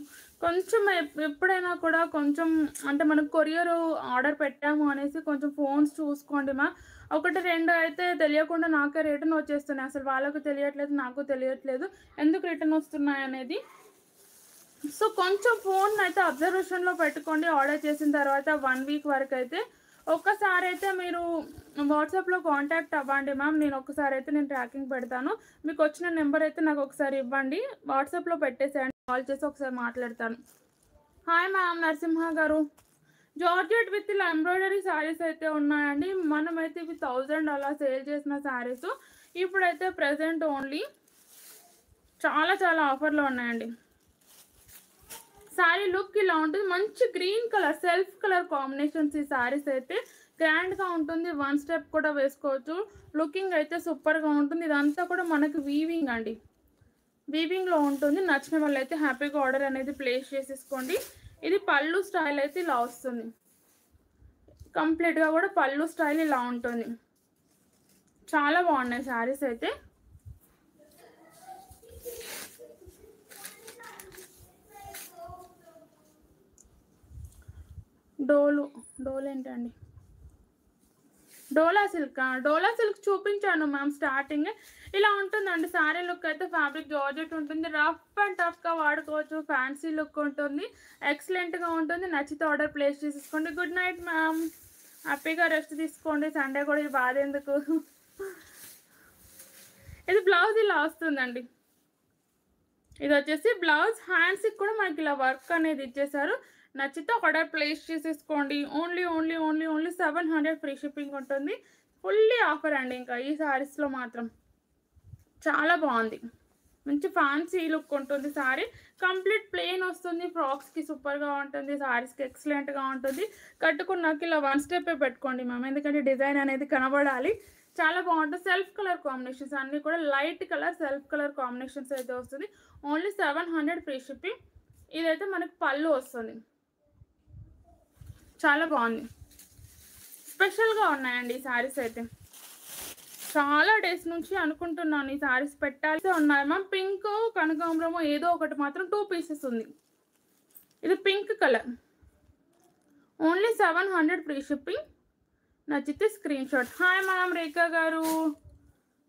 కొంచెం ఎప్పుడైనా కూడా కొంచెం అంటే మనకు కొరియర్ ఆర్డర్ పెట్టాము అనేసి కొంచెం ఫోన్స్ చూసుకోండి మ్యామ్. 1, 2 అయితే తెలియకుండా నాకే రిటర్న్ వచ్చేస్తున్నాయి. అసలు వాళ్ళకు తెలియట్లేదు, నాకు తెలియట్లేదు ఎందుకు రిటర్న్ వస్తున్నాయి అనేది. సో కొంచెం ఫోన్ అయితే అబ్జర్వేషన్లో పెట్టుకోండి. ఆర్డర్ చేసిన తర్వాత 1 వీక్ వరకు అయితే ఒక్కసారి అయితే మీరు వాట్సాప్లో కాంటాక్ట్ అవ్వండి మ్యామ్. నేను ట్రాకింగ్ పెడతాను. మీకు వచ్చిన నెంబర్ అయితే నాకు ఒకసారి ఇవ్వండి, వాట్సాప్లో పెట్టేసేయండి, కాల్ చేసి ఒకసారి మాట్లాడతాను. హాయ్ మ్యామ్, నరసింహ గారు. జార్జెట్ విత్ ఇలా ఎంబ్రాయిడరీ శారీస్ అయితే ఉన్నాయండి. మనమైతే ఇవి 1000 అలా సేల్ చేసిన శారీస్ ఇప్పుడైతే ప్రజెంట్ ఓన్లీ చాలా చాలా ఆఫర్లో ఉన్నాయండి. శారీ లుక్ ఇలా ఉంటుంది, మంచి green colour self colour combinations. ఈ శారీస్ అయితే గ్రాండ్గా ఉంటుంది, 1 స్టెప్ కూడా వేసుకోవచ్చు. లుకింగ్ అయితే సూపర్గా ఉంటుంది. ఇదంతా కూడా మనకి వీవింగ్ అండి, వీవింగ్లో ఉంటుంది. నచ్చిన వాళ్ళు అయితే హ్యాపీగా ఆర్డర్ అనేది ప్లేస్ చేసేసుకోండి. ఇది పళ్ళు స్టైల్ అయితే ఇలా వస్తుంది, కంప్లీట్గా కూడా పళ్ళు స్టైల్ ఇలా ఉంటుంది. చాలా బాగున్నాయి శారీస్ అయితే. డోలు ఏంటండి? డోలా సిల్క్ చూపించాను మ్యామ్ స్టార్టింగ్. ఇలా ఉంటుందండి శారీ లుక్ అయితే. ఫ్యాబ్రిక్ జార్జెట్ ఉంటుంది, రఫ్ అండ్ టఫ్గా వాడుకోవచ్చు. ఫ్యాన్సీ లుక్ ఉంటుంది, ఎక్సలెంట్గా ఉంటుంది. నచ్చితే ఆర్డర్ ప్లేస్ చేసేసుకోండి. గుడ్ నైట్ మ్యామ్, హ్యాపీగా రెస్ట్ తీసుకోండి. సండే కూడా ఈ బాధ ఎందుకు. ఇది బ్లౌజ్ ఇలా వస్తుందండి. ఇది వచ్చేసి బ్లౌజ్. హ్యాండ్స్కి కూడా మనకి ఇలా వర్క్ అనేది ఇచ్చేసారు. నచ్చితే ఆర్డర్ ప్లేస్ చేసేసుకోండి. ఓన్లీ 700 ఫ్రీ షిప్పింగ్ ఉంటుంది. ఫుల్లీ ఆఫర్ అండి. ఇంకా ఈ శారీస్లో మాత్రం చాలా బాగుంది, మంచి ఫ్యాన్సీ లుక్ ఉంటుంది. శారీ కంప్లీట్ ప్లెయిన్ వస్తుంది, ఫ్రాక్స్కి సూపర్గా ఉంటుంది, శారీస్కి ఎక్సలెంట్గా ఉంటుంది. కట్టుకున్నాక ఇలా 1 స్టెప్ పెట్టుకోండి మ్యామ్, ఎందుకంటే డిజైన్ అనేది కనబడాలి. చాలా బాగుంటుంది. సెల్ఫ్ కలర్ కాంబినేషన్స్ అన్నీ కూడా light colour self colour combinations అయితే వస్తుంది. Only 700 free shipping. ఇదైతే మనకి పళ్ళు వస్తుంది, చాలా బాగుంది. స్పెషల్గా ఉన్నాయండి ఈ శారీస్ అయితే. చాలా డేస్ నుంచి అనుకుంటున్నాను ఈ శారీస్ పెట్టాలి ఉన్నాయి మ్యామ్. పింక్ కనకాంబరము ఏదో ఒకటి మాత్రం 2 పీసెస్ ఉంది. ఇది pink colour. Only 700 free shipping. నచ్చితే స్క్రీన్ షాట్. హాయ్ మ్యామ్ రేఖా గారు,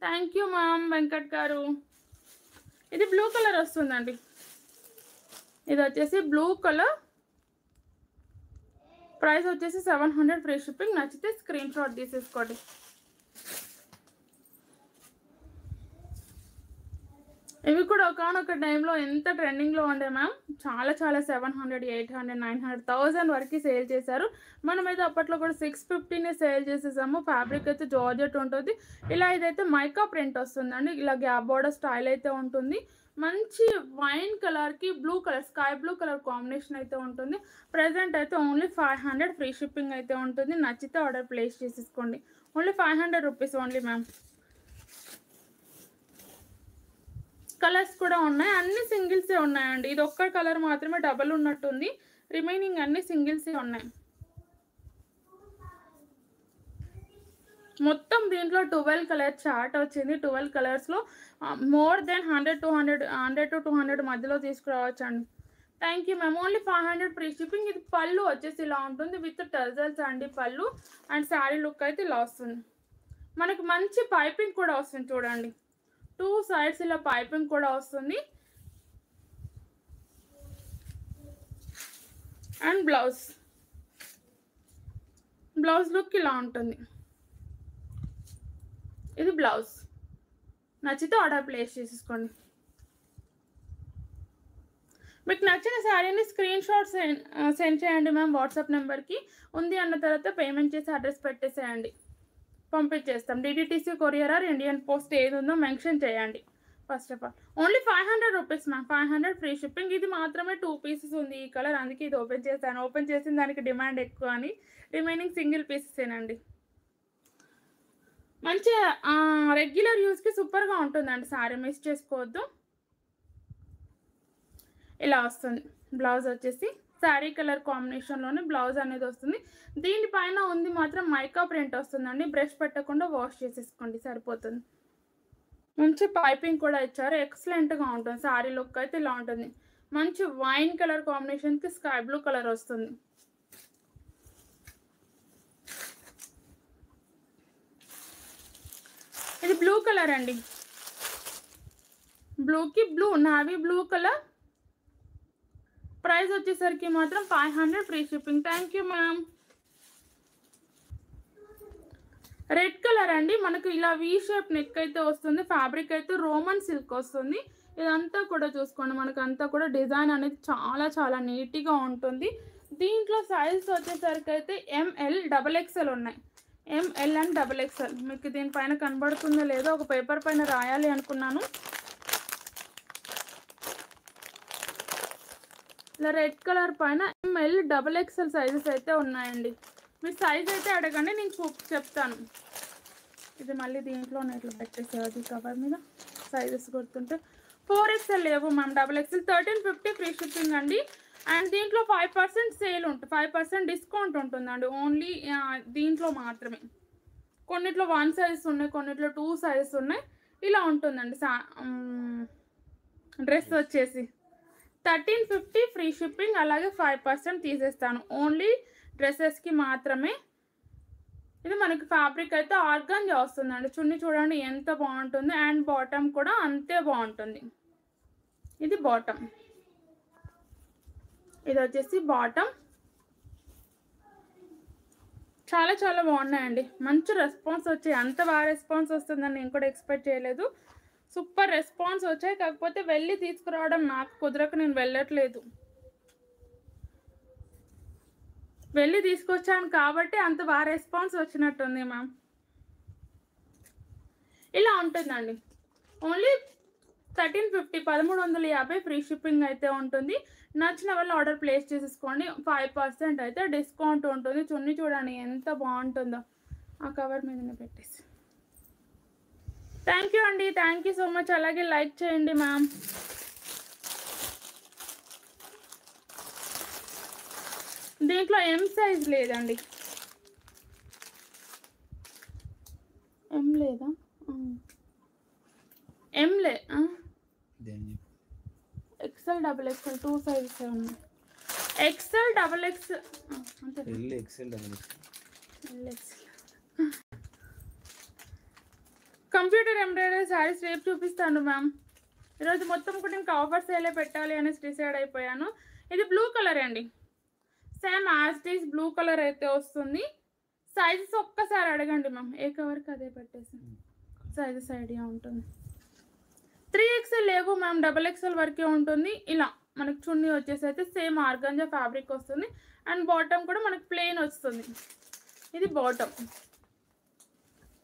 థ్యాంక్ యూ మ్యామ్. వెంకట్ గారు, ఇది బ్లూ కలర్ వస్తుందండి. ఇది వచ్చేసి బ్లూ కలర్, ప్రైస్ వచ్చేసి 700 ఫ్రీ షిప్పింగ్. నచ్చితే స్క్రీన్ షాట్ తీసేసుకోండి. ఇవి కూడా ఒకనొక టైంలో ఎంత ట్రెండింగ్లో ఉండే మ్యామ్. చాలా 700, 800, 900, 1000 వరకు సేల్ చేశారు. మనమైతే అప్పట్లో కూడా 650నే సేల్ చేసేసాము. ఫ్యాబ్రిక్ అయితే జార్జెట్ ఉంటుంది. ఇలా ఇదైతే మైకా ప్రింట్ వస్తుందండి. ఇలా గ్యాప్ బోర్డర్ స్టైల్ అయితే ఉంటుంది. మంచి వైన్ కలర్కి blue colour, sky blue colour combination అయితే ఉంటుంది. ప్రజెంట్ అయితే ఓన్లీ 500 ఫ్రీ షిప్పింగ్ అయితే ఉంటుంది. నచ్చితే ఆర్డర్ ప్లేస్ చేసేసుకోండి. Only 500 rupees only ma'am. Colours కూడా ఉన్నాయి, అన్ని సింగిల్సే ఉన్నాయండి. ఇది ఒక్క కలర్ మాత్రమే డబల్ ఉన్నట్టుంది, రిమైనింగ్ అన్ని సింగిల్సే ఉన్నాయి. మొత్తం దీంట్లో 12 కలర్ చార్ట్ వచ్చింది. 12 కలర్స్లో మోర్ దెన్ 100 to 200 మధ్యలో తీసుకురావచ్చు అండి. Thank you ma'am. Only 500 free shipping. ఇది పళ్ళు వచ్చేసి ఇలా ఉంటుంది విత్ టజల్స్ అండి పళ్ళు. అండ్ శారీ లుక్ అయితే ఇలా వస్తుంది. మనకి మంచి పైపింగ్ కూడా వస్తుంది చూడండి, 2 sides ఇలా పైపింగ్ కూడా వస్తుంది. అండ్ బ్లౌజ్ లుక్ ఇలా ఉంటుంది. ఇది బ్లౌజ్. నచ్చితే ఆర్డర్ ప్లేస్ చేసేసుకోండి. మీకు నచ్చిన శారీని స్క్రీన్ షాట్ సెండ్ చేయండి మ్యామ్ వాట్సాప్ నెంబర్కి. ఉంది అన్న తర్వాత పేమెంట్ చేసి అడ్రస్ పెట్టేసేయండి, పంపించేస్తాం. డిడిటీసీ, కొరియర్ ఆర్ ఇండియన్ పోస్ట్ ఏది ఉందో మెన్షన్ చేయండి. First of all only 500 rupees ma'am, 500 free shipping. ఇది మాత్రమే 2 పీసెస్ ఉంది ఈ కలర్, అందుకే ఇది ఓపెన్ చేశాను. ఓపెన్ చేసిన దానికి డిమాండ్ ఎక్కువ అని రిమైనింగ్ సింగిల్ పీసెసేనండి. మంచిగా రెగ్యులర్ యూస్కి సూపర్గా ఉంటుందండి సారీ, మిస్ చేసుకోవద్దు. ఇలా వస్తుంది బ్లౌజ్ వచ్చేసి శారీ కలర్ కాంబినేషన్లోనే బ్లౌజ్ అనేది వస్తుంది. దీనిపైన ఉంది మాత్రం మైకా ప్రింట్ వస్తుందండి. బ్రష్ పెట్టకుండా వాష్ చేసేసుకోండి సరిపోతుంది. మంచి పైపింగ్ కూడా ఇచ్చారు, ఎక్సలెంట్గా ఉంటుంది. శారీ లుక్ అయితే ఇలా ఉంటుంది. మంచి వైన్ కలర్ కాంబినేషన్కి స్కై బ్లూ కలర్ వస్తుంది. ఇది బ్లూ కలర్ అండి, బ్లూకి blue, navy blue colour. Price వచ్చేసరికి మాత్రం 500 free shipping. Thank you ma'am. Red colour అండి, మనకు ఇలా వీ షేప్ నెక్ అయితే వస్తుంది. ఫ్యాబ్రిక్ అయితే రోమన్ సిల్క్ వస్తుంది. ఇదంతా కూడా చూసుకోండి, మనకు అంతా కూడా డిజైన్ అనేది చాలా చాలా నీట్గా ఉంటుంది. దీంట్లో సైజ్ వచ్చేసరికి అయితే ఎంఎల్ XXL ఉన్నాయి. ML and XXL. మీకు దీనిపైన కనబడుతుందో లేదో ఒక పేపర్ పైన రాయాలి అనుకున్నాను. ఇలా రెడ్ కలర్ పైన ఎంఎల్ XXL సైజెస్ అయితే ఉన్నాయండి. మీ సైజ్ అయితే అడగండి, నేను చెప్తాను. ఇది మళ్ళీ దీంట్లోనే ఇట్లా పెట్టేసేది కవర్ మీద సైజెస్ గుర్తుంటే. 4XL లేవు మ్యామ్, XXL 1350 ఫ్రీ షిప్పింగ్ అండి. అండ్ దీంట్లో 5% సేల్ ఉంటుంది, 5% డిస్కౌంట్ ఉంటుందండి ఓన్లీ దీంట్లో మాత్రమే. కొన్నిట్లో 1 సైజెస్ ఉన్నాయి, కొన్నిట్లో 2 సైజెస్ ఉన్నాయి. ఇలా ఉంటుందండి డ్రెస్ వచ్చేసి 1350 ఫ్రీ షిప్పింగ్. అలాగే 5% తీసేస్తాను ఓన్లీ డ్రెస్సెస్కి మాత్రమే. ఇది మనకి ఫ్యాబ్రిక్ అయితే ఆర్గాంజా వస్తుందండి. చున్నీ చూడండి ఎంత బాగుంటుంది, అండ్ బాటమ్ కూడా అంతే బాగుంటుంది. ఇది బాటమ్, ఇది వచ్చేసి బాటమ్. చాలా చాలా బాగున్నాయండి, మంచి రెస్పాన్స్ వచ్చాయి. అంత బాగా రెస్పాన్స్ వస్తుందని నేను కూడా ఎక్స్పెక్ట్ చేయలేదు. సూపర్ రెస్పాన్స్ వచ్చాయి. కాకపోతే వెళ్ళి తీసుకురావడం నాకు కుదరక నేను వెళ్ళట్లేదు. వెళ్ళి తీసుకొచ్చాను కాబట్టి అంత బాగా రెస్పాన్స్ వచ్చినట్టుంది మ్యామ్. ఇలా ఉంటుందండి ఓన్లీ 1350, 1350 ఫ్రీ షిప్పింగ్ అయితే ఉంటుంది. నచ్చిన వాళ్ళు ఆర్డర్ ప్లేస్ చేసేసుకోండి. 5% అయితే డిస్కౌంట్ ఉంటుంది. చున్నీ చూడండి ఎంత బాగుంటుందో, ఆ కవర్ మీదనే పెట్టేసి. థ్యాంక్ యూ అండి, థ్యాంక్ యూ సో మచ్. అలాగే లైక్ చేయండి మ్యామ్. దీంట్లో ఎం సైజ్ లేదండి, ఎం లేదా, ఎం లే, XL XXL 2 సైజెస్ ఉన్నాయి. XL XXL computer embroidery saris రేపు చూపిస్తాను మ్యామ్. ఈరోజు మొత్తం కూడా ఇంకా ఆఫర్ సేలే పెట్టాలి అనేసి డిసైడ్ అయిపోయాను. ఇది బ్లూ కలర్ అండి, సేమ్ యాజ్ బ్లూ కలర్ అయితే వస్తుంది. సైజెస్ ఒక్కసారి అడగండి మ్యామ్, ఏ కవర్కి అదే పెట్టేసి సైజెస్ ఐడియా ఉంటుంది. 3XL లేవు మ్యామ్, XXL వరకే ఉంటుంది. ఇలా మనకు చున్నీ వచ్చేసి అయితే సేమ్ ఆర్గాంజా ఫ్యాబ్రిక్ వస్తుంది. అండ్ బాటమ్ కూడా మనకు ప్లెయిన్ వస్తుంది. ఇది బాటమ్.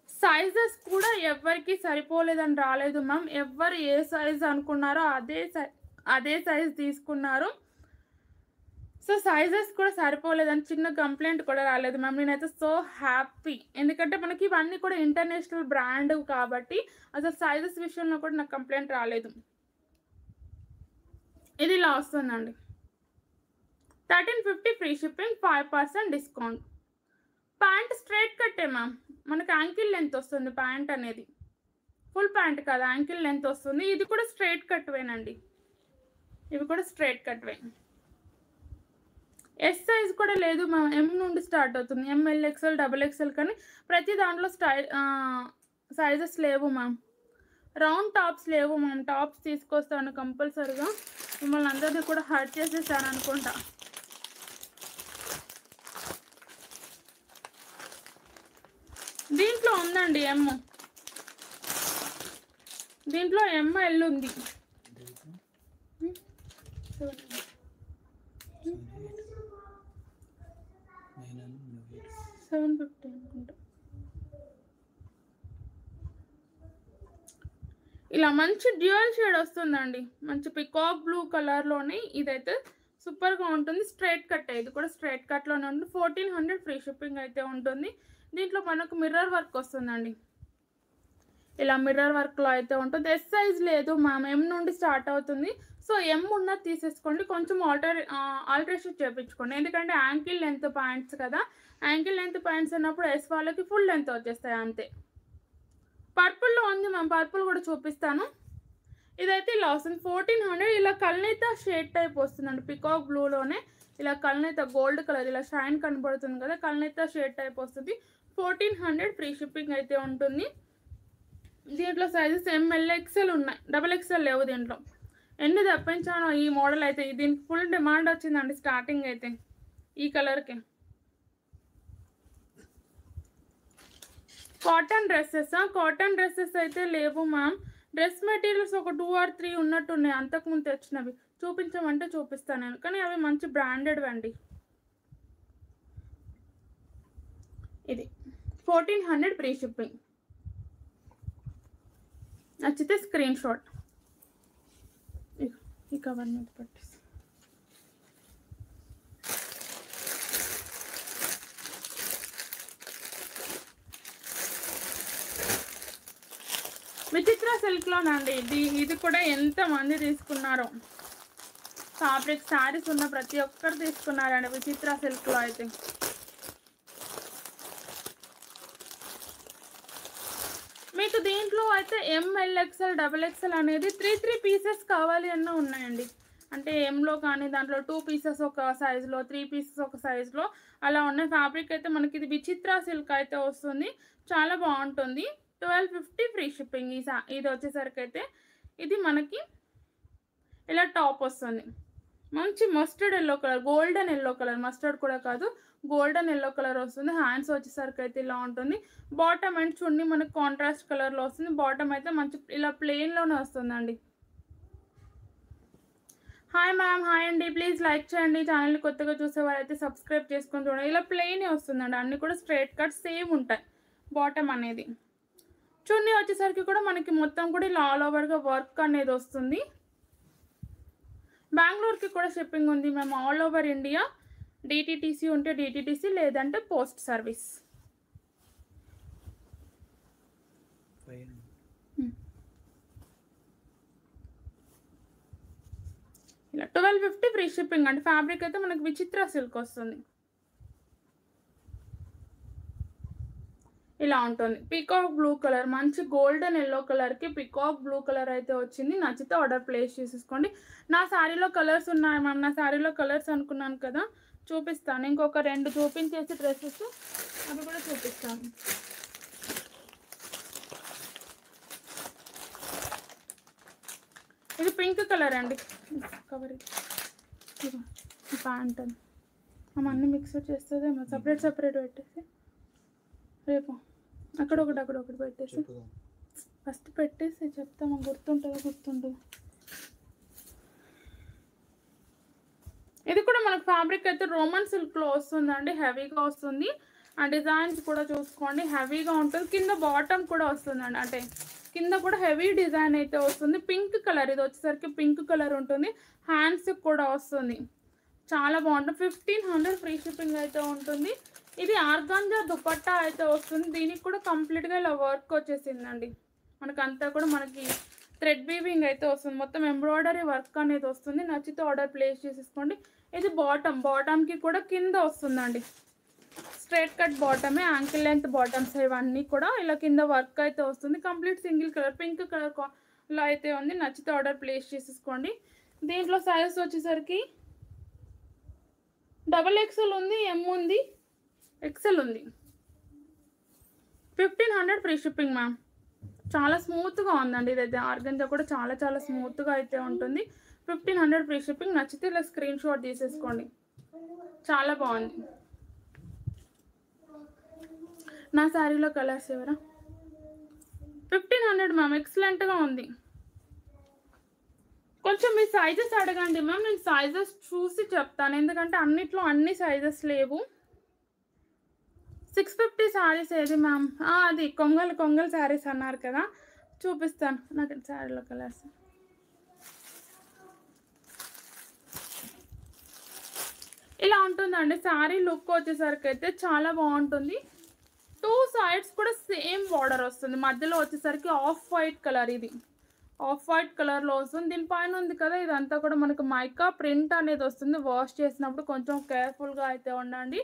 సైజెస్ కూడా ఎవరికి సరిపోలేదని రాలేదు మ్యామ్. ఎవరు ఏ సైజ్ అనుకున్నారో అదే సైజ్ తీసుకున్నారు. సో సైజెస్ కూడా సరిపోలేదని చిన్న కంప్లైంట్ కూడా రాలేదు మ్యామ్. నేనైతే సో హ్యాపీ, ఎందుకంటే మనకి ఇవన్నీ కూడా ఇంటర్నేషనల్ బ్రాండ్ కాబట్టి అసలు సైజెస్ విషయంలో కూడా నాకు కంప్లైంట్ రాలేదు. ఇది ఇలా వస్తుందండి, 1350 free shipping, 5% discount. Pant straight కట్టే మ్యామ్, మనకి యాంకిల్ లెంత్ వస్తుంది. ప్యాంట్ అనేది ఫుల్ ప్యాంట్ కాదు, యాంకిల్ లెంత్ వస్తుంది. ఇది కూడా స్ట్రైట్ కట్వేనండి, ఇవి కూడా స్ట్రైట్ కట్వే. ఎస్ సైజ్ కూడా లేదు మ్యామ్, ఎం నుండి స్టార్ట్ అవుతుంది. ఎంఎల్ XL XXL కానీ ప్రతి దాంట్లో సైజెస్ లేవు మ్యామ్. రౌండ్ టాప్స్ లేవు మ్యామ్. టాప్స్ తీసుకొస్తాను కంపల్సరీగా. మిమ్మల్ని అందరినీ కూడా హర్ట్ చేసేసాను అనుకుంటా. దీంట్లో ఉందండి ఎమ్, దీంట్లో ఎంఎల్ ఉంది. 750 అనుకుంటా. ఇలా మంచి డ్యూయల్ షేడ్ వస్తుందండి, మంచి పికాక్ బ్లూ కలర్లోనే. ఇదైతే సూపర్గా ఉంటుంది. స్ట్రైట్ కట్, ఇది కూడా స్ట్రైట్ కట్లోనే ఉంటుంది. 1400 ఫ్రీ షిప్పింగ్ అయితే ఉంటుంది. దీంట్లో మనకు మిర్రర్ వర్క్ వస్తుందండి, ఇలా మిర్రర్ వర్క్లో అయితే ఉంటుంది. ఎస్ సైజ్ లేదు మ్యామ్, ఎం నుండి స్టార్ట్ అవుతుంది. సో ఎం ఉన్నది తీసేసుకోండి, కొంచెం ఆల్టరేషన్ చేయించుకోండి. ఎందుకంటే యాంకిల్ లెంత్ ప్యాంట్స్ కదా, యాంకిల్ లెంత్ ప్యాంట్స్ అన్నప్పుడు ఎస్ వాళ్ళకి ఫుల్ లెంత్ వచ్చేస్తాయి అంతే. పర్పుల్లో ఉంది మ్యామ్, పర్పుల్ కూడా చూపిస్తాను. ఇదైతే ఇలా వస్తుంది 1400. ఇలా కల్నేత షేడ్ టైప్ వస్తుందండి, పికాక్ బ్లూలోనే ఇలా కల్నేత గోల్డ్ కలర్ ఇలా షైన్ కనబడుతుంది కదా, కల్నేత షేడ్ టైప్ వస్తుంది. 1400 ఫ్రీ షిప్పింగ్ అయితే ఉంటుంది. దీంట్లో సైజెస్ ఎంఎల్ ఎక్సెల్ ఉన్నాయి, డబల్ ఎక్సెల్ లేవు దీంట్లో. ఎన్ని తప్పించానో ఈ మోడల్ అయితే, దీనికి ఫుల్ డిమాండ్ వచ్చిందండి స్టార్టింగ్ అయితే ఈ కలర్కి. కాటన్ డ్రెస్సెస్ అయితే లేవు మ్యామ్. డ్రెస్ మెటీరియల్స్ ఒక 2 or 3 ఉన్నట్టున్నాయి, అంతకుముందు తెచ్చినవి. చూపించమంటే చూపిస్తాను నేను, కానీ అవి మంచి బ్రాండెడ్ అండి. ఇది 1400 ఫ్రీ షిప్పింగ్. నచ్చితే స్క్రీన్ షాట్ ఈ కవర్ మీద పట్టేసి. విచిత్ర సిల్క్లోనండి ఇది కూడా ఎంతమంది తీసుకున్నారో. ఫ్యాబ్రిక్ శారీస్ ఉన్న ప్రతి ఒక్కరు తీసుకున్నారండి విచిత్ర సిల్క్లో అయితే. మీకు దీంట్లో అయితే ఎంఎల్ ఎక్సెల్ డబల్ ఎక్సెల్ అనేది 3 పీసెస్ కావాలి అన్న ఉన్నాయండి. అంటే ఎంలో కానీ దాంట్లో 2 పీసెస్ ఒక సైజులో, 3 పీసెస్ ఒక సైజులో అలా ఉన్నాయి. ఫ్యాబ్రిక్ అయితే మనకి ఇది విచిత్ర సిల్క్ అయితే వస్తుంది, చాలా బాగుంటుంది. 1250 ఫ్రీ షిప్పింగ్. ఇది వచ్చేసరికి అయితే ఇది మనకి ఇలా టాప్ వస్తుంది, మంచి mustard yellow colour, golden yellow colour, mustard కూడా కాదు గోల్డెన్ ఎల్లో కలర్ వస్తుంది. హ్యాండ్స్ వచ్చేసరికి అయితే ఇలా ఉంటుంది. బాటమ్ అండ్ చున్నీ మనకి కాంట్రాస్ట్ కలర్లో వస్తుంది. బాటమ్ అయితే మంచి ఇలా ప్లెయిన్లోనే వస్తుందండి. హాయ్ మ్యామ్, హాయ్ అండి. ప్లీజ్ లైక్ చేయండి, ఛానల్ని కొత్తగా చూసేవారైతే సబ్స్క్రైబ్ చేసుకొని చూడండి. ఇలా ప్లెయిన్ వస్తుందండి, అన్నీ కూడా స్ట్రైట్ కట్ సేమ్ ఉంటాయి. బాటమ్ అనేది, చున్నీ వచ్చేసరికి కూడా మనకి మొత్తం కూడా ఇలా ఆల్ ఓవర్గా వర్క్ అనేది వస్తుంది. బెంగళూరుకి కూడా షిప్పింగ్ ఉంది మేము, ఆల్ ఓవర్ ఇండియా. డిటిటీసీ ఉంటే డిటిటీసీ, లేదంటే పోస్ట్ సర్వీస్. ఇలా 1250 ఫ్రీ షిప్పింగ్ అండి. ఫ్యాబ్రిక్ అయితే మనకి విచిత్ర సిల్క్ వస్తుంది, ఇలా ఉంటుంది. పికాక్ బ్లూ కలర్, మంచి గోల్డెన్ ఎల్లో కలర్కి పికాక్ బ్లూ కలర్ అయితే వచ్చింది. నచ్చితే ఆర్డర్ ప్లేస్ చేసేసుకోండి. నా శారీలో కలర్స్ ఉన్నాయి మ్యామ్, నా శారీలో కలర్స్ అనుకున్నాను కదా, చూపిస్తాను. ఇంకొక 2 చూపించేసి డ్రెస్సెస్ అవి కూడా చూపిస్తాను. ఇది పింక్ కలర్ అండి, కవర్ ప్యాంట్ అన్నీ మిక్స్ చేస్తుందేమో. సపరేట్ పెట్టేసి రేపు అక్కడ ఒకటి పెట్టేసి ఫస్ట్ పెట్టేసి చెప్తాము, గుర్తుంటుంది. ఇది కూడా మనకు ఫ్యాబ్రిక్ అయితే రోమన్ సిల్క్లో వస్తుందండి, హెవీగా వస్తుంది. ఆ డిజైన్స్ కూడా చూసుకోండి, హెవీగా ఉంటుంది. కింద బాటమ్ కూడా వస్తుందండి, అంటే కింద కూడా హెవీ డిజైన్ అయితే వస్తుంది. పింక్ కలర్, ఇది వచ్చేసరికి పింక్ కలర్ ఉంటుంది. హ్యాండ్స్ కూడా వస్తుంది, చాలా బాగుంటుంది. 1500 ఫ్రీ షిప్పింగ్ అయితే ఉంటుంది. ఇది ఆర్గాంజా దుపట్టా అయితే వస్తుంది. దీనికి కూడా కంప్లీట్గా ఇలా వర్క్ వచ్చేసిందండి. మనకంతా కూడా మనకి థ్రెడ్ వీవింగ్ అయితే వస్తుంది, మొత్తం ఎంబ్రాయిడరీ వర్క్ అనేది వస్తుంది. నచ్చితే ఆర్డర్ ప్లేస్ చేసేసుకోండి. ఇది బాటమ్కి కూడా కింద వస్తుందండి, స్ట్రైట్ కట్ బాటమే, యాంకిల్ లెంత్ బాటమ్స్ ఇవన్నీ కూడా ఇలా కింద వర్క్ అయితే వస్తుంది. కంప్లీట్ సింగిల్ కలర్ పింక్ కలర్లో అయితే ఉంది. నచ్చితే ఆర్డర్ ప్లేస్ చేసేసుకోండి. దీంట్లో సైజ్ వచ్చేసరికి డబల్ ఎక్సెల్ ఉంది, ఎం ఉంది, ఎక్సెల్ ఉంది. 1500 ఫ్రీ షిప్పింగ్ మ్యామ్. చాలా స్మూత్గా ఉందండి, ఇదైతే ఆర్గంజా కూడా చాలా స్మూత్గా అయితే ఉంటుంది. 1500 ఫ్రీ షిప్పింగ్. నచ్చితే ఇలా స్క్రీన్ షాట్ తీసేసుకోండి, చాలా బాగుంది. నా శారీలో కలర్స్ ఎవరా? 1500 మ్యామ్, ఎక్సలెంట్గా ఉంది. కొంచెం మీ సైజెస్ అడగండి మ్యామ్, నేను సైజెస్ చూసి చెప్తాను, ఎందుకంటే అన్నిట్లో అన్ని సైజెస్ లేవు. 650 శారీస్ ఏది మ్యామ్? అది కొంగల్ శారీస్ అన్నారు కదా, చూపిస్తాను నాకు శారీలో కలర్స్. ఇలా ఉంటుందండి శారీ లుక్ వచ్చేసరికి అయితే చాలా బాగుంటుంది. 2 సైడ్స్ కూడా సేమ్ బార్డర్ వస్తుంది. మధ్యలో వచ్చేసరికి ఆఫ్ వైట్ కలర్, ఇది ఆఫ్ వైట్ కలర్లో వస్తుంది. దీనిపైన ఉంది కదా ఇదంతా కూడా మనకు మైకా ప్రింట్ అనేది వస్తుంది. వాష్ చేసినప్పుడు కొంచెం కేర్ఫుల్గా అయితే ఉండండి.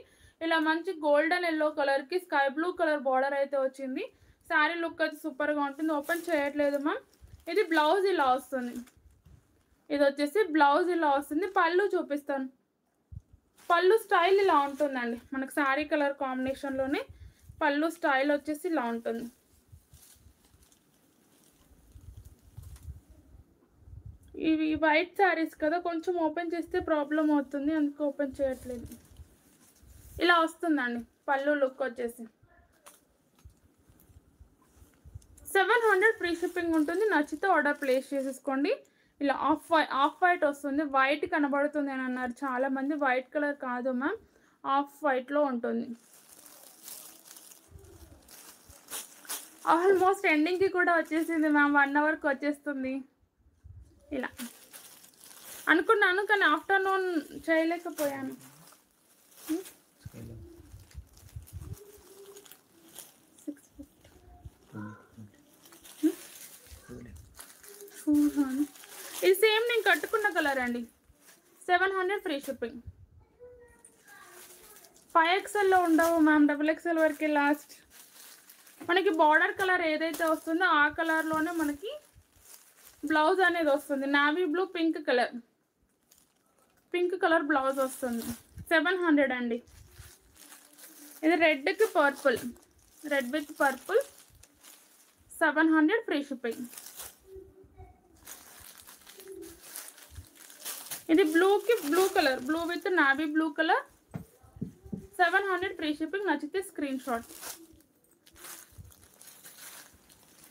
ఇలా మంచి గోల్డెన్ ఎల్లో కలర్కి స్కై బ్లూ కలర్ బార్డర్ అయితే వచ్చింది. శారీ లుక్ అయితే సూపర్గా ఉంటుంది. ఓపెన్ చేయట్లేదు మ్యామ్. ఇది బ్లౌజ్ ఇలా వస్తుంది. ఇది వచ్చేసి బ్లౌజ్ ఇలా వస్తుంది. పళ్ళు చూపిస్తాను. పళ్ళు స్టైల్ ఇలా ఉంటుందండి. మనకు శారీ కలర్ కాంబినేషన్లోనే పళ్ళు స్టైల్ వచ్చేసి ఇలా ఉంటుంది. ఇవి వైట్ శారీస్ కదా, కొంచెం ఓపెన్ చేస్తే ప్రాబ్లం అవుతుంది, అందుకే ఓపెన్ చేయట్లేదు. ఇలా వస్తుందండి పళ్ళు లుక్ వచ్చేసి. 700 ఫ్రీ షిప్పింగ్ ఉంటుంది. నచ్చితే ఆర్డర్ ప్లేస్ చేసేసుకోండి. ఇలా ఆఫ్ వైట్ వస్తుంది. వైట్ కనబడుతుంది అని అన్నారు చాలామంది. వైట్ కలర్ కాదు మ్యామ్, ఆఫ్ వైట్లో ఉంటుంది. ఆల్మోస్ట్ ఎండింగ్కి కూడా వచ్చేసింది మ్యామ్, 1 అవర్కి వచ్చేస్తుంది. ఇలా అనుకున్నాను కానీ ఆఫ్టర్నూన్ చేయలేకపోయాను. ఇది సేమ్ నేను కట్టుకున్న కలర్ అండి. 700 ఫ్రీ షిప్పింగ్. 5XL ఉండవు మ్యామ్, XXL వరకే లాస్ట్. మనకి బార్డర్ కలర్ ఏదైతే వస్తుందో ఆ కలర్లోనే మనకి బ్లౌజ్ అనేది వస్తుంది. Navy blue pink colour blouse వస్తుంది. 700 అండి. ఇది రెడ్కి purple, red with purple, 700 free shipping. ఇది బ్లూకి blue colour, blue with navy blue colour, 700 free shipping. నచ్చితే స్క్రీన్ షాట్.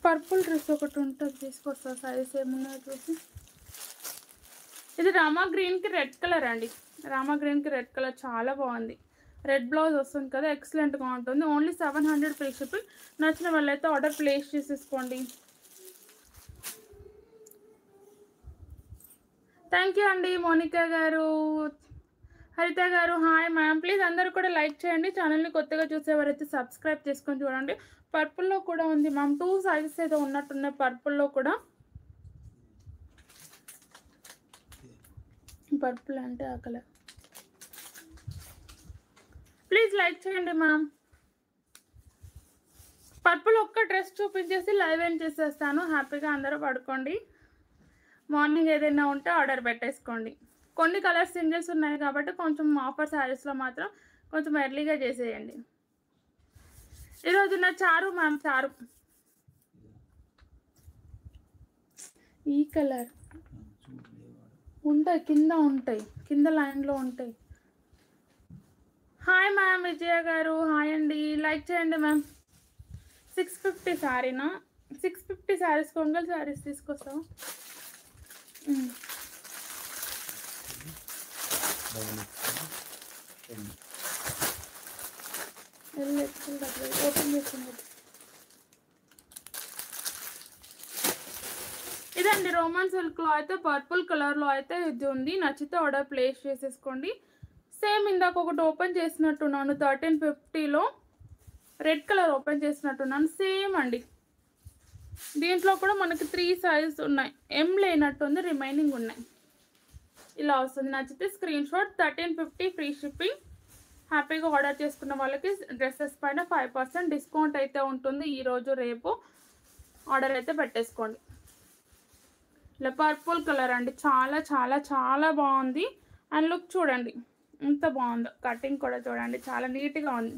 పర్పుల్ డ్రెస్ ఒకటి ఉంటుంది, తీసుకొస్తా సైజ్ ఏమున్నాయో చూసి. ఇది రామా గ్రీన్కి రెడ్ కలర్ అండి. రామా గ్రీన్కి రెడ్ కలర్ చాలా బాగుంది. రెడ్ బ్లౌజ్ వస్తుంది కదా, ఎక్సలెంట్గా ఉంటుంది. Only 700 free shipping. నచ్చిన వాళ్ళైతే ఆర్డర్ ప్లేస్ చేసేసుకోండి. థ్యాంక్ యూ అండి మోనికా గారు. హరిత గారు హాయ్ మ్యామ్. ప్లీజ్ అందరూ కూడా లైక్ చేయండి. ఛానల్ని కొత్తగా చూసేవారైతే సబ్స్క్రైబ్ చేసుకొని చూడండి. పర్పుల్లో కూడా ఉంది మ్యామ్, 2 సైజెస్ అయితే ఉన్నట్టున్నాయి పర్పుల్లో కూడా. పర్పుల్ అంటే ఆ కలర్. ప్లీజ్ లైక్ చేయండి మ్యామ్. పర్పుల్ ఒక్క డ్రెస్ చూపించేసి లైవ్ ఎండ్ చేసేస్తాను. హ్యాపీగా అందరూ పడుకోండి. మార్నింగ్ ఏదైనా ఉంటే ఆర్డర్ పెట్టేసుకోండి. కొన్ని కలర్ సింగిల్స్ ఉన్నాయి కాబట్టి కొంచెం ఆఫర్ శారీస్లో మాత్రం కొంచెం ఎర్లీగా చేసేయండి. ఈరోజు నా చారు మ్యామ్, చారు ఈ కలర్ ఉంటాయి, కింద లైన్లో ఉంటాయి. హాయ్ మ్యామ్ విజయ గారు, హాయ్ అండి. లైక్ చేయండి మ్యామ్. 650 శారీనా? 650 శారీస్, కొంగల్ శారీస్ తీసుకొస్తాం. ఓపెన్ చేసింది. ఇదండి రోమన్ సిల్క్లో అయితే పర్పుల్ కలర్లో అయితే ఇది ఉంది. నచ్చితే ఆర్డర్ ప్లేస్ చేసేసుకోండి. సేమ్ ఇందాక ఒకటి ఓపెన్ చేసినట్టున్నాను 1350లో, రెడ్ కలర్ ఓపెన్ చేసినట్టున్నాను. సేమ్ అండి. దీంట్లో కూడా మనకి 3 సైజెస్ ఉన్నాయి. ఎం లేనట్టుంది, రిమైనింగ్ ఉన్నాయి. ఇలా వస్తుంది. నచ్చితే స్క్రీన్ షాట్. 1350 free shipping. హ్యాపీగా ఆర్డర్ చేసుకున్న వాళ్ళకి డ్రెస్సెస్ పైన 5% డిస్కౌంట్ అయితే ఉంటుంది. ఈరోజు రేపు ఆర్డర్ అయితే పెట్టేసుకోండి. ఇలా పర్పుల్ కలర్ అండి, చాలా చాలా చాలా బాగుంది. అండ్ లుక్ చూడండి ఎంత బాగుందో. కటింగ్ కూడా చూడండి చాలా నీట్గా ఉంది.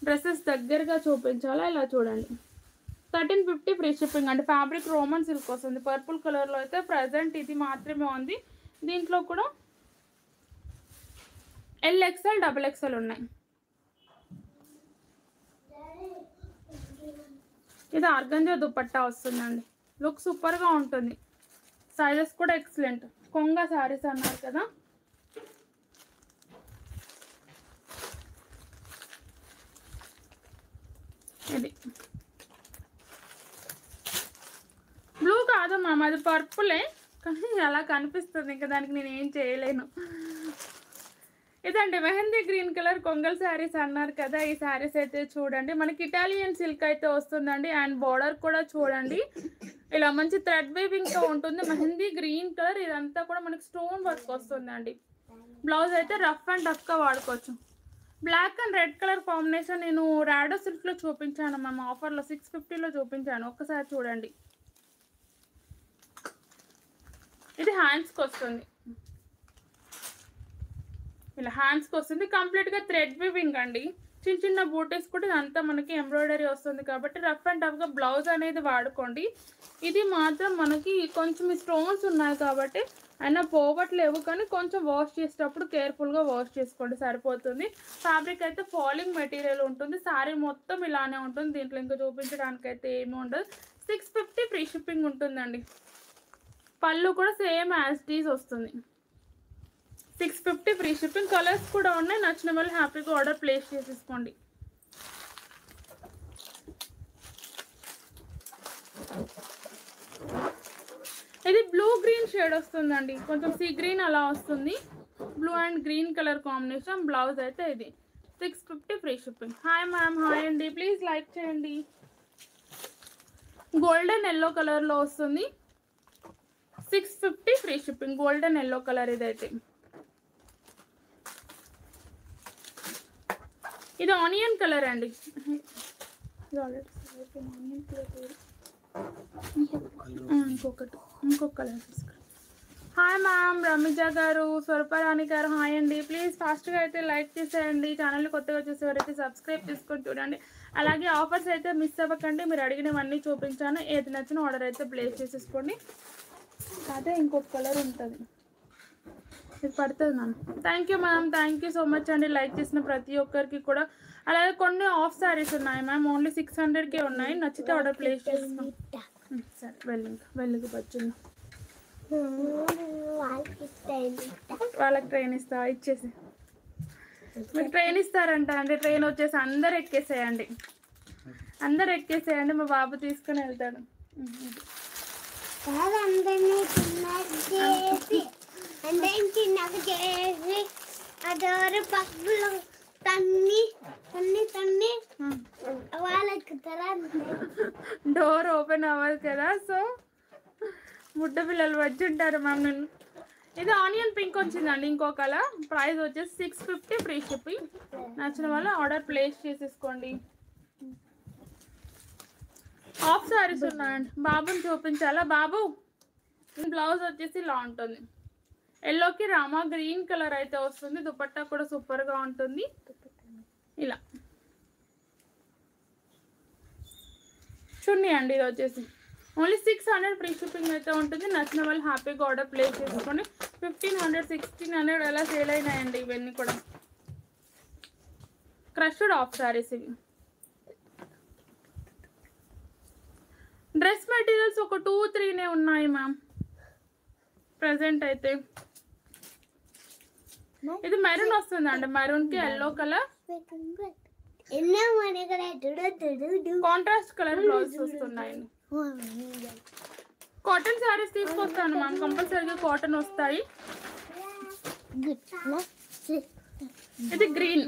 డ్రెస్సెస్ దగ్గరగా చూపించాలా, ఇలా చూడండి. 1350 ఫ్రీ షిప్పింగ్ అండి. ఫ్యాబ్రిక్ రోమన్ సిల్క్ వస్తుంది. పర్పుల్ కలర్లో అయితే ప్రజెంట్ ఇది మాత్రమే ఉంది. దీంట్లో కూడా LXL, XXL ఉన్నాయి. ఇది ఆర్గంజా దుపట్టా వస్తుందండి. లుక్ సూపర్గా ఉంటుంది. సైజెస్ కూడా ఎక్సలెంట్. కొంగ శారీస్ అన్నారు కదా, ఇది కాదు మ్యామ్, అది పర్పులే కానీ అలా కనిపిస్తుంది, ఇంకా దానికి నేను ఏం చేయలేను. ఇదండి మెహందీ గ్రీన్ కలర్ కొంగల్ శారీస్ అన్నారు కదా, ఈ శారీస్ అయితే చూడండి మనకి ఇటాలియన్ సిల్క్ అయితే వస్తుందండి. అండ్ బార్డర్ కూడా చూడండి ఇలా మంచి థ్రెడ్ వీవింగ్ తో ఉంటుంది. మెహందీ గ్రీన్ కలర్, ఇదంతా కూడా మనకి స్టోన్ వర్క్ వస్తుందండి. బ్లౌజ్ అయితే రఫ్ అండ్ టఫ్ గా వాడుకోవచ్చు. Black and red colour combination నేను రాడో సిల్క్ లో చూపించాను మ్యామ్, ఆఫర్లో 650లో చూపించాను, ఒక్కసారి చూడండి. ఇది హ్యాండ్స్కి వస్తుంది, ఇలా హ్యాండ్స్కి వస్తుంది. కంప్లీట్గా థ్రెడ్ వీవింగ్ అండి, చిన్న చిన్న బూటీస్ కూడా ఇదంతా మనకి ఎంబ్రాయిడరీ వస్తుంది కాబట్టి రఫ్ అండ్ టఫ్గా బ్లౌజ్ అనేది వాడుకోండి. ఇది మాత్రం మనకి కొంచెం స్టోన్స్ ఉన్నాయి కాబట్టి అయినా పోవట్లేవు, కానీ కొంచెం వాష్ చేసేటప్పుడు కేర్ఫుల్గా వాష్ చేసుకోండి సరిపోతుంది. ఫ్యాబ్రిక్ అయితే ఫాలింగ్ మెటీరియల్ ఉంటుంది, శారీ మొత్తం ఇలానే ఉంటుంది, దీంట్లో ఇంకా చూపించడానికి అయితే ఏమీ ఉండదు. 650 ఫ్రీ షిప్పింగ్ ఉంటుందండి. పళ్ళు కూడా సేమ్ యాజ్ టీజ్ వస్తుంది. 650 ఫ్రీ షిప్పింగ్. కలర్స్ కూడా ఉన్నాయి, నచ్చిన వాళ్ళు హ్యాపీగా ఆర్డర్ ప్లేస్ చేసేసుకోండి. ఇది బ్లూ గ్రీన్ షేడ్ వస్తుందండి, కొంచెం సీ గ్రీన్ అలా వస్తుంది. Blue and green colour combination. Blouse అయితే ఇది 650 free shipping. Hi ma'am, hi అండి, ప్లీజ్ లైక్ చేయండి. గోల్డెన్ ఎల్లో కలర్లో వస్తుంది, 650 free shipping. Golden yellow colour ఇదైతే. ఇది ఆనియన్ కలర్ అండి, ఇంకొక కలర్ తీసుకురా. హాయ్ మ్యామ్, రమిజా గారు, స్వరూపరాణి గారు, హాయ్ అండి. ప్లీజ్ ఫాస్ట్గా అయితే లైక్ చేసేయండి. ఛానల్ కొత్తగా చూసేవారైతే సబ్స్క్రైబ్ చేసుకొని చూడండి. అలాగే ఆఫర్స్ అయితే మిస్ అవ్వకండి, మీరు అడిగినవన్నీ చూపించాను. ఏది నచ్చిన ఆర్డర్ అయితే ప్లేస్ చేసేసుకోండి. అదే ఇంకొక కలర్ ఉంటుంది, ఇది పడుతుంది ma'am. Thank you ma'am, thank you so much అండి లైక్ చేసిన ప్రతి ఒక్కరికి కూడా. అలాగే కొన్ని ఆఫ్ శారీస్ ఉన్నాయి మ్యామ్, ఓన్లీ 600కే ఉన్నాయి, నచ్చితే ఆర్డర్ ప్లేస్ చేస్తాం. సరే వెళ్ళి వచ్చింది, వాళ్ళకి ట్రైన్ ఇస్తా, ఇచ్చేసి మీకు ట్రైన్ ఇస్తారంట అండి. ట్రైన్ వచ్చేసి అందరు ఎక్కేసేయండి, మా బాబు తీసుకుని వెళ్తాడు. డోర్ ఓపెన్ అవ్వదు కదా, సో ముడ్డ పిల్లలు వచ్చి ఉంటారు మ్యామ్. నేను ఇది ఆనియన్ పింక్ వచ్చిందండి, ఇంకో కలర్. ప్రైస్ వచ్చేసి 650 ఫ్రీ షిప్పింగ్. నచ్చిన వాళ్ళు ఆర్డర్ ప్లేస్ చేసేసుకోండి. ఆఫ్ శారీస్ ఉన్నాయండి, బాబుని చూపించాలా. బాబు బ్లౌజ్ వచ్చేసి ఇలా ఉంటుంది, ఎల్లోకి రామా గ్రీన్ కలర్ అయితే వస్తుంది. దుపట్టా కూడా సూపర్గా ఉంటుంది. ఇలా చున్నీ అండి, ఇది వచ్చేసి ఓన్లీ 600 ఫ్రీ షిప్పింగ్ అయితే ఉంటుంది. నచ్చిన వాళ్ళు హ్యాపీగా ఆర్డర్ ప్లేస్ చేసుకోండి. 1500 1600 అలా సేల్ అయినాయండి ఇవన్నీ కూడా. క్రష్డ్ ఆఫ్ శారీస్ ఇవి. డ్రెస్ మెటీరియల్స్ ఒక 2-3 ఉన్నాయి మ్యామ్ ప్రజెంట్ అయితే. ఇది మెరూన్ వస్తుందండి, మెరూన్కి yellow colour, contrast colour blouse వస్తున్నాయి. కాటన్ శారీస్ తీసుకొస్తాను మ్యామ్, కంపల్సరీగా కాటన్ వస్తాయి. ఇది గ్రీన్.